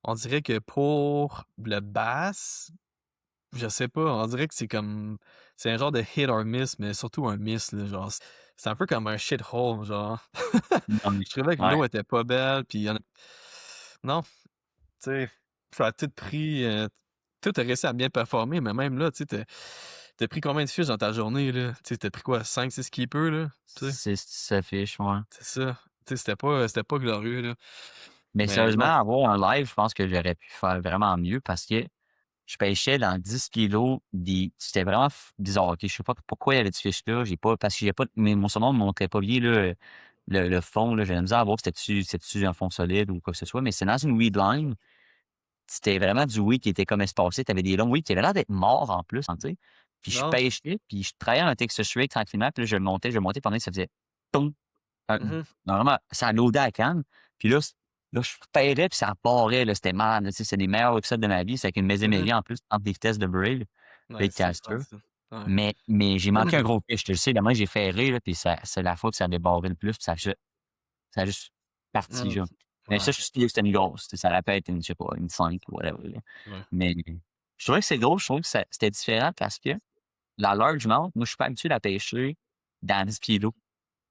on dirait que pour le bass, je sais pas, on dirait que c'est un genre de hit or miss, mais surtout un miss, là, genre, c'est un peu comme un shithole, genre. Non, mais Je trouvais que ouais. l'eau était pas belle, puis il y en a non, tu sais, ça a tout pris, toi, tu réussi à bien performer, mais même là, tu sais, tu pris combien de fiches dans ta journée, là? Tu sais, tu pris quoi, 5 6 keepers, là? Tu sais, C'est ça fiche, ouais. c'est ça. Tu sais, c'était pas glorieux, là. Mais Mais non. sérieusement, avoir un live, je pense que j'aurais pu faire vraiment mieux parce que je pêchais dans 10 kilos des c'était vraiment bizarre, OK? Je sais pas pourquoi il y avait du fiche là, j'ai pas parce que j'ai pas mais mon sonar ne montrait pas bien là, le fond, là. J'avais de la misère à voir c'était-tu un fond solide ou quoi que ce soit, mais c'est dans une weed line. C'était vraiment du weed qui était comme espacé. Tu avais des longs weeds qui avaient l'air d'être morts en plus, hein, tu sais. Puis je Non. pêchais, puis je travaillais un Texas Rig tranquillement, puis là, je le montais pendant que ça faisait toum. Mmh. Normalement, ça loadait à la canne. Puis là, je repérais, puis ça barrait, là. C'était malade, là, tu sais. C'est les meilleurs épisodes de ma vie. C'est avec une Mmh. mésémélie en plus, entre des vitesses de braid, Ouais, c'est le baitcaster. fun ça. Ouais. Mais j'ai manqué un gros fish, je te le sais. La main, j'ai ferré, là, puis c'est la fois que ça avait barré le plus, puis ça a juste parti, Mmh. genre. Mais Ouais, ça, je suis sûr que c'était une grosse. Tu sais, ça aurait pu être une, je sais pas, une 5 ou whatever, là. ouais. Mais je trouvais que c'est gros. Je trouvais que c'était différent parce que la largemouth, moi, je suis pas habitué à la pêcher dans 10 kilos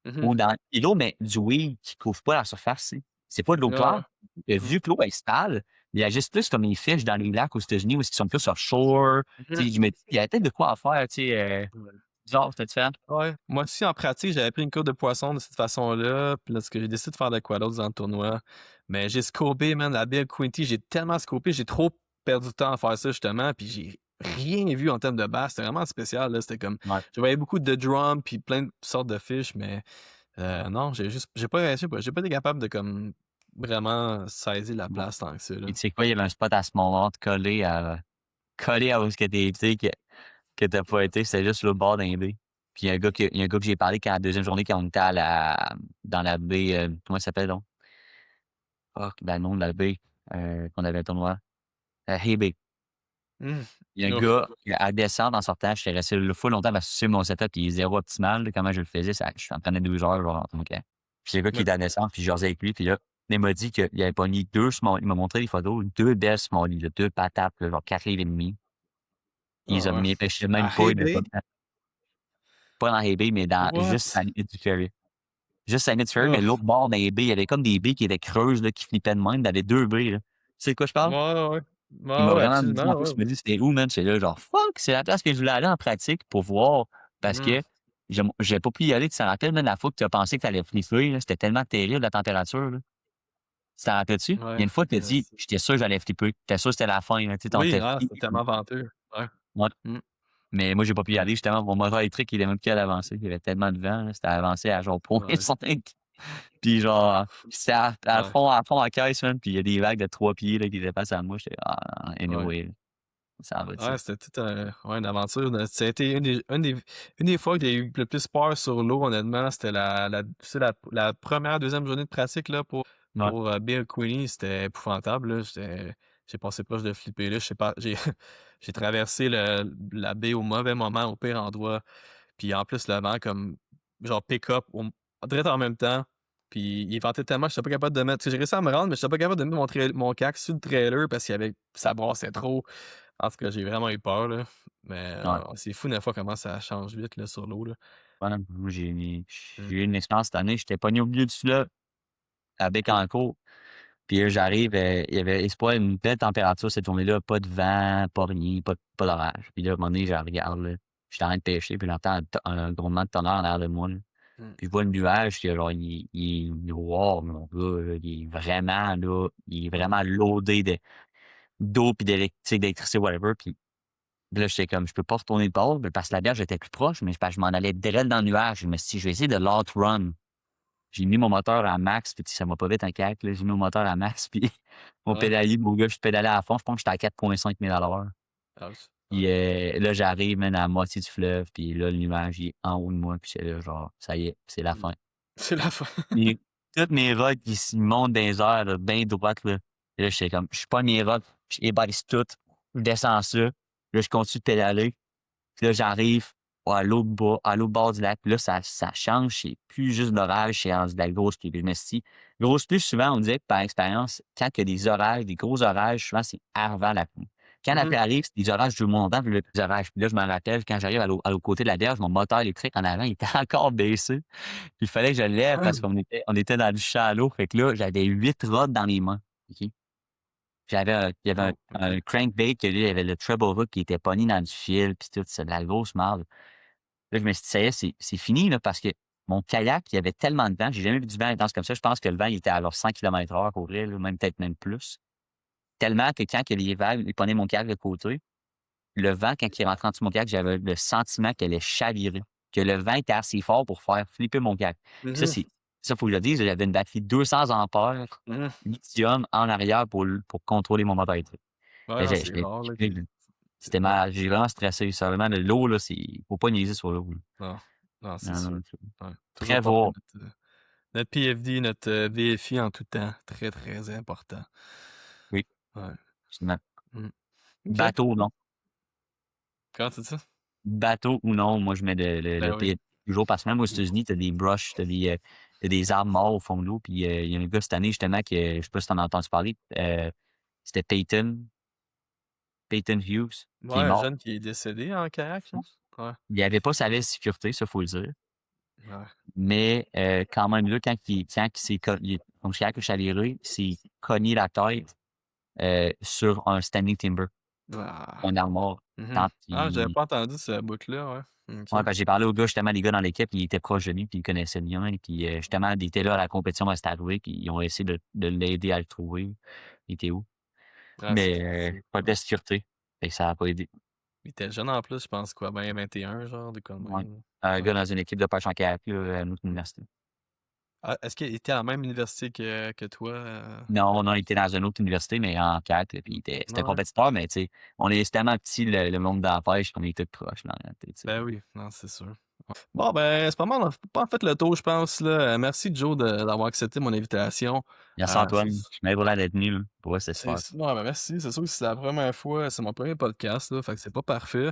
Mmh. ou dans l'eau, mais du weed qui couvre pas la surface, tu sais. C'est pas de l'eau Ouais, ouais. claire. Mmh. Vu que l'eau est stable, il y a juste plus comme les fiches dans les lacs aux États-Unis où ils sont plus offshore. Tu Mmh. sais, je me dis, il y a peut-être de quoi à faire, tu sais, Ouais. bizarre, c'était différent. Ouais. Moi aussi, en pratique, j'avais pris une coupe de poisson de cette façon-là. Puis là, ce que j'ai décidé de faire de quoi d'autre dans le tournoi. Mais j'ai scopé, man, la Big Quinty. J'ai tellement scopé, j'ai trop perdu de temps à faire ça, justement. Puis j'ai rien vu en termes de basse. C'était vraiment spécial, là. C'était comme, Ouais. je voyais beaucoup de drums, puis plein de sortes de fiches, mais non, j'ai pas été capable de, comme, vraiment saisir la Bon. place tant que ça, là. Et tu sais quoi, il y avait un spot à ce moment collé à où ce que t'es été que tu pas été, c'était juste sur le bord d'un baie. Puis il y a un gars que j'ai parlé quand la deuxième journée quand on était dans la baie, comment ça s'appelle donc? Ah, ben, le nom de la baie, qu'on avait le tournoi. Hay Bay. Mmh. Il y a un Ouf. gars, à descendre en sortant, j'étais resté là full longtemps parce que mon setup, il est zéro optimal, là, comment je le faisais, ça en prenait 2 heures, genre, OK. Puis c'est le gars qui Mais est à la naissance, puis je jasais avec lui, puis là, il m'a dit qu'il avait pogné il m'a montré des photos, 2 belles smallies, là, 2 patates, là, genre 4 livres et demi. Il les a ah ouais. mis pêché À même pas, il l'a eBay? pas dans les baies, mais dans juste What? à la du ferry. Juste à la du ferry, mais Oh, l'autre bord dans les baies, il y avait comme des baies qui étaient creuses, là, qui flippaient de même, dans les 2 baies, là. Tu sais de quoi je parle? ouais, ouais. Il Ouais, m'a ouais, vraiment dit absolument, en plus, ouais. il m'a dit: «C'était où, man?» J'étais là genre: «Fuck, c'est la place que je voulais aller en pratique pour voir» parce Mmh. que j'ai pas pu y aller. Tu t'en rappelles, man, la fois que tu as pensé que tu allais flipper, là, c'était tellement terrible la température, là. Tu t'en rappelles-tu? Il y Ouais, a une fois, tu as dit: c'est «J'étais sûr que j'allais flipper». J'étais sûr que c'était la fin, là, tu sais, oui, t'es ah, fini c'était tellement venteux. Ouais. ouais, Mmh. mais moi, j'ai pas pu y Ouais. aller justement. Mon moteur électrique, il est même plus à l'avancer. Il y avait tellement de vent, là, c'était avancé à genre point Ouais. 5. Puis genre, c'était Ouais. à fond à caisse, man, puis il y a des vagues de 3 pieds, là, qui dépassent à moi. J'étais: «Ah, Ouais. anyway, ça en va de ça». Ouais, c'était tout un ouais, une aventure. Ça a été une des fois que j'ai eu le plus peur sur l'eau, honnêtement, c'était la 1re, 2e journée de pratique là, Ouais, pour, Bill Queenie, c'était épouvantable, là. J'ai passé proche de flipper, là. Je sais pas, j'ai j'ai traversé la baie au mauvais moment, au pire endroit. Puis en plus, le vent comme genre pick-up direct en même temps. Puis il ventait tellement que j'étais pas capable de mettre, tu sais, j'ai réussi à me rendre, mais j'étais pas capable de mettre mon kayak sur le trailer parce qu'il y avait ça brassait trop. En tout cas, j'ai vraiment eu peur, là. Mais ouais. c'est fou des fois comment ça change vite, là, sur l'eau, là. Ouais, moi, Mmh. j'ai eu une expérience cette année. J'étais pogné au milieu du fleuve à Bécancour. Puis là, j'arrive, il y avait espoir une belle température cette journée-là, pas de vent, pas rien, pas d'orage. Puis là, à un moment donné, je regarde, là, j'étais en train de pêcher, puis j'entends un grondement de tonnerre en arrière de moi, là. Mmh. Puis je vois le nuage, que genre, il est noir, mon gars, là, il est Mmh. vraiment loadé d'eau puis d'électricité, whatever. Puis là, j'étais comme, je peux pas retourner de bord, mais parce que la berge était plus proche, mais c'est parce que je m'en allais direct dans le nuage. Je me suis dit, je vais essayer de l'outrun. J'ai mis mon moteur à max, puis ça va pas vite un kayak, là. J'ai mis mon moteur à max, puis mon Ouais. pédalier, mon gars, je pédalais à fond. Je pense que j'étais à 4,5 000 à l'heure. Ouch. Puis Ouais. là, j'arrive, man, à la moitié du fleuve, puis là, le nuage, il est en haut de moi, puis c'est là, genre, ça y est, c'est la Mmh. fin. C'est la fin. Puis toutes mes rocs, ils montent dans les airs, là, bien droites, là. Et là, j'étais comme, je pogne mes rocs, je les baisse toutes, je descends ça, là, je continue de pédaler. Puis là, j'arrive à l'autre bord du lac. Puis là, ça change. C'est plus juste de l'orage, c'est rendu de la grosse pluie. Puis je me suis dit, grosse pluie, souvent, on dirait que par expérience, quand il y a des orages, des gros orages, souvent, c'est avant la pluie. Quand la Mmh. pluie arrive, c'est des orages du montant, puis le des orages. Puis là, je me rappelle, quand j'arrive à l'autre côté de la berge, mon moteur électrique en avant, il était encore baissé. Puis il fallait que je le lève parce qu'on était dans du shallow. Fait que là, j'avais 8 rods dans les mains. OK? Il y avait Oh, un OK. crankbait que lui, il y avait le treble hook qui était pogné dans du fil, puis tout, c'est de la grosse marde. Là, je me suis dit: «Ça y est, c'est fini, là», parce que mon kayak, il y avait tellement de vent, j'ai jamais vu du vent intense comme ça. Je pense que le vent, il était à genre 100 km/h pour vrai, là, même peut-être même plus. Tellement que quand que les vagues, ils prenaient mon kayak de côté, le vent, quand il rentrait en dessous de mon kayak, j'avais le sentiment qu'elle allait chavirer, que le vent était assez fort pour faire flipper mon kayak. Puis Mmh. ça, faut que je le dise, j'avais une batterie de 200 ampères Mmh. lithium en arrière pour contrôler mon moteur électrique. Ouais, Fait non, que c'est rare, là, c'était ouais. j'ai vraiment stressé. Ça vraiment l'eau, là, faut pas niaiser sur l'eau, là. Non, non, c'est Non, sûr. non, Ouais. Toujours très porter fort. notre PFD, notre, VFI en tout temps. Très, très important. Oui, Ouais. justement. Mmh. OK. Bateau, non. Comment tu dis ça? Bateau ou non, moi, je mets le Ben oui. pied toujours parce que même aux États-Unis, tu as des brushs, tu des arbres morts au fond de l'eau. Puis il y a un gars cette année, justement, que je sais pas si tu en as entendu parler, c'était Peyton Hughes, Ouais, qui est un mort. jeune qui est décédé en kayak, je pense? Ouais. Il avait pas sa veste de sécurité, ça, faut le dire. Ouais. Mais quand même, là, quand il s'est son kayak a chaviré, il s'est cogné la tête sur un standing timber, Ah. un armoire. Mmh. Quand Ah, j'avais il pas entendu ce bout-là, ouais. OK. Ouais, parce que j'ai parlé aux gars, justement, les gars dans l'équipe, ils étaient proches de lui, puis ils connaissaient bien. Puis justement, ils étaient là à la compétition à Stadwick, puis ils ont essayé de l'aider à le trouver. Il était où? Ah, Mais pas de sécurité. Fait que ça a pas aidé. il était jeune en plus, je pense quoi, ben 21 genre, de quoi de Ouais. même. Un Ouais. gars dans une équipe de pêche en kayak, là, à notre université. Ah, est-ce qu'il était à la même université que toi, Non, non, il était dans une autre université, mais en kayak, là, puis c'était Ouais. compétiteur, mais tu sais, c'est tellement petit le monde de la pêche qu'on est tous proches, là, en réalité, tu sais. Ben oui, non, c'est sûr. Bon, ben, c'est pas mal, on a pas en fait le tour, je pense, là. Merci Joe d'avoir accepté mon invitation. Merci Euh, c'est Antoine, je suis bien content d'être venu, là. Pour vrai, c'est super. ouais, ben, merci. C'est sûr que c'est la première fois, c'est mon premier podcast, là, fait que c'est pas parfait.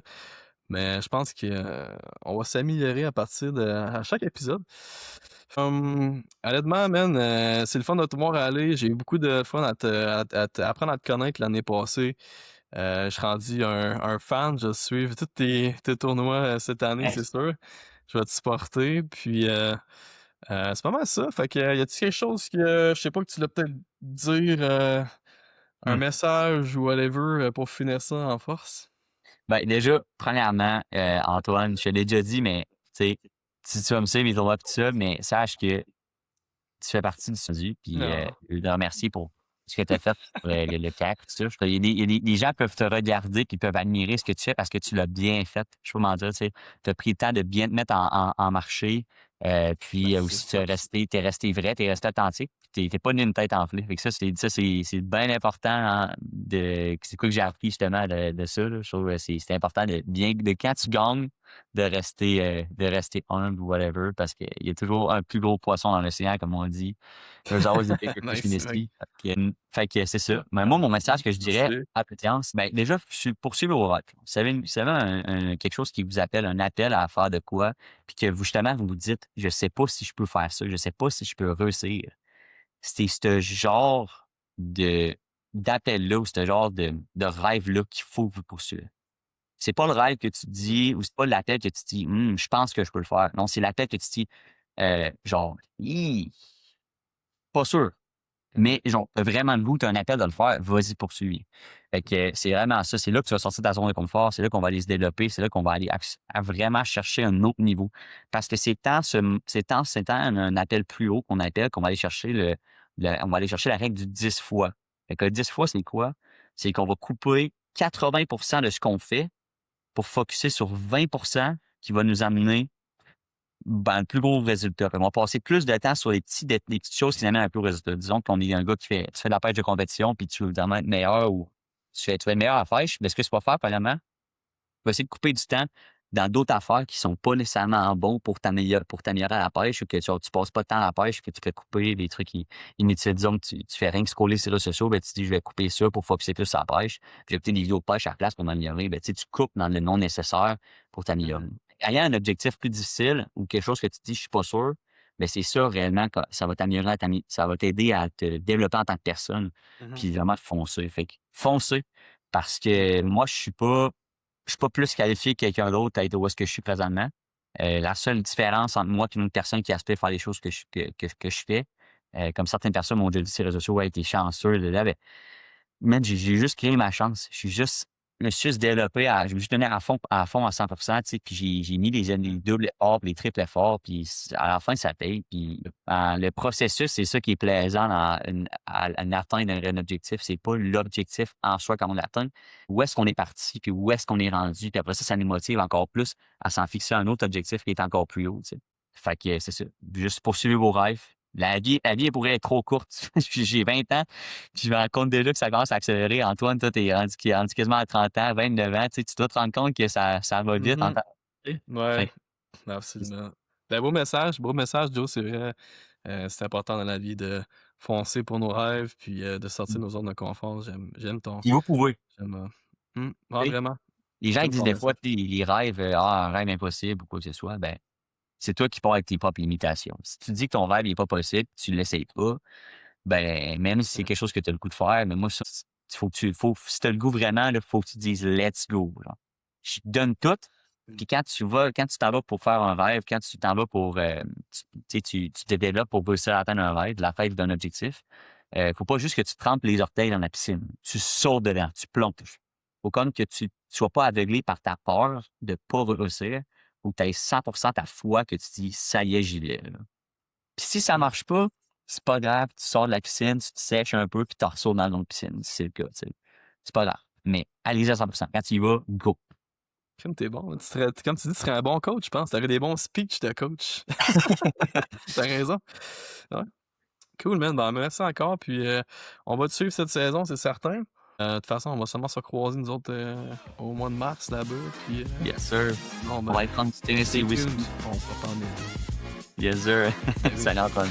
Mais je pense que, on va s'améliorer à chaque épisode. Honnêtement, man, c'est le fun de te voir aller. J'ai eu beaucoup de fun à apprendre à te connaître l'année passée. Je suis rendu un fan. Je vais suivre tous tes tournois cette année, c'est Yes. sûr. Je vais te supporter. Puis, c'est pas mal ça. Fait que, y a-t-il quelque chose que, je sais pas, que tu l'as peut-être dire, un Hmm. message ou whatever pour finir ça en force? Ben, déjà, premièrement, Antoine, je te l'ai déjà dit, mais tu sais, si tu vas me suivre mes tournois pis tout ça, mais sache que tu fais partie du SASU, puis Non. je te remercie pour ce que tu as fait pour le CAC, tout ça. Les gens peuvent te regarder puis peuvent admirer ce que tu fais parce que tu l'as bien fait. Je peux m'en dire, tu sais, tu as pris le temps de bien te mettre en marché. Puis Merci. aussi, t'es resté vrai, t'es resté authentique, puis t'es pas né une tête enflée. Fait que c'est bien important hein, c'est quoi que j'ai appris justement de ça. Là. Je trouve que c'est important de quand tu gagnes, de rester humble ou whatever, parce qu'il y a toujours un plus gros poisson dans l'océan, comme on dit. There's always a bigger fish in Nice, the ouais. sea. Fait que c'est ça. Mais moi, mon message que je dirais Merci. à l'audience, ben déjà, poursuivre vos rêves. Vous savez quelque chose qui vous appelle, un appel à faire de quoi, puis que vous, justement, vous vous dites, je sais pas si je peux faire ça, je sais pas si je peux réussir. C'est ce genre de d'appel-là ou ce genre de rêve-là qu'il faut que vous poursuivez. C'est pas le rêve que tu dis ou c'est pas l'appel que tu dis, je pense que je peux le faire. Non, c'est l'appel que tu dis, genre, pas sûr. Mais genre, t'as vraiment le goût, tu as un appel de le faire, vas-y, poursuis. Fait que c'est vraiment ça. C'est là que tu vas sortir de ta zone de confort, c'est là qu'on va aller se développer, c'est là qu'on va aller à vraiment chercher un autre niveau. Parce que c'est tant un appel plus haut qu'on appelle qu'on va aller chercher on va aller chercher la règle du 10 fois. Fait que 10 fois, c'est quoi? C'est qu'on va couper 80% de ce qu'on fait pour focusser sur 20% qui va nous amener le plus gros résultat. On va passer plus de temps sur les petites choses qui nous amènent un peu au résultat. Disons qu'on est un gars tu fais de la pêche de compétition puis tu veux vraiment être meilleur ou tu veux être meilleur à la pêche, mais ce que tu vas faire, premièrement, tu vas essayer de couper du temps dans d'autres affaires qui sont pas nécessairement bons pour t'améliorer à la pêche ou que tu passes pas de temps à la pêche que tu fais couper des trucs inutiles. Disons que tu fais rien que scroller sur les réseaux sociaux, ben, tu dis je vais couper ça pour focusser plus sur la pêche. Puis j'ai peut-être des vidéos de pêche à la place pour m'améliorer. Ben, tu coupes dans le non nécessaire pour t'améliorer. Ayant un objectif plus difficile ou quelque chose que tu dis je suis pas sûr, ben c'est ça réellement que ça va t'améliorer, ça va t'aider à te développer en tant que personne. Mmh. Puis vraiment foncer. Fait que foncer parce que moi je suis pas plus qualifié que quelqu'un d'autre à être où est-ce que je suis présentement. La seule différence entre moi et une autre personne qui aspire faire les choses que je fais, comme certaines personnes m'ont déjà dit sur les réseaux sociaux, ouais, t'es chanceux, là, ben, man, j'ai juste créé ma chance. Je me suis juste développé, je me suis donné à fond à 100%, tu sais, puis j'ai mis les doubles efforts, puis les triples efforts, puis à la fin, ça paye. Puis le processus, c'est ça qui est plaisant à atteindre un objectif. C'est pas l'objectif en soi quand on l'atteint. Où est-ce qu'on est parti, puis où est-ce qu'on est rendu, puis après ça nous motive encore plus à s'en fixer un autre objectif qui est encore plus haut, tu sais. Fait que c'est ça. Juste poursuivre vos rêves. La vie, elle pourrait être trop courte. J'ai 20 ans, puis je me rends compte déjà que ça commence à accélérer. Antoine, toi, t'es rendu quasiment à 30 ans, 29 ans. Tu sais, tu dois te rendre compte que ça va vite en Mmh. temps. Ouais, Fait que absolument. Ben, beau message, Joe, c'est vrai. C'est important dans la vie de foncer pour nos rêves, puis, de sortir de nos zones de confort. J'aime ton puis vous pouvez. j'aime, ouais, Tu sais, vraiment, les gens qui j'aime disent ton des fois, message. tu sais, les rêves, un rêve impossible ou quoi que ce soit, ben, c'est toi qui pars avec tes propres limitations. Si tu dis que ton rêve n'est pas possible, tu ne l'essayes pas, ben, même si c'est Mmh. quelque chose que tu as le goût de faire, mais moi, ça, si tu as le goût vraiment, il faut que tu dises let's go. Genre. Je donne tout. Puis quand tu t'en vas pour faire un rêve, quand tu t'en vas pour, tu te développes pour réussir à atteindre un rêve, la rêve d'un objectif, faut pas juste que tu trempes les orteils dans la piscine. Tu sautes dedans, tu plonges. Faut comme que tu sois pas aveuglé par ta peur de pas réussir ou que tu aies 100% ta foi que tu dis, ça y est, j'y vais. Là. Puis si ça Mmh. marche pas, c'est pas grave, tu sors de la piscine, tu te sèches un peu, puis tu ressors dans l'autre piscine, si c'est le cas, tu sais. C'est pas grave. Mais allez-y à 100%. Quand tu y vas, go. Comme tu bon, comme tu dis, tu serais un bon coach, je pense. Tu aurais des bons speeches de coach. Tu raison. Ouais. Cool, man. Ben, merci encore, puis, on va te suivre cette saison, c'est certain. De toute façon, on va sûrement se croiser nous autres, au mois de mars là-bas, puis, Yes, sir. sinon, On ben, va aller prendre du Tennessee stay tuned, Whiskey. on se reparle bientôt. Yes, sir. Salut. Salut, Antoine.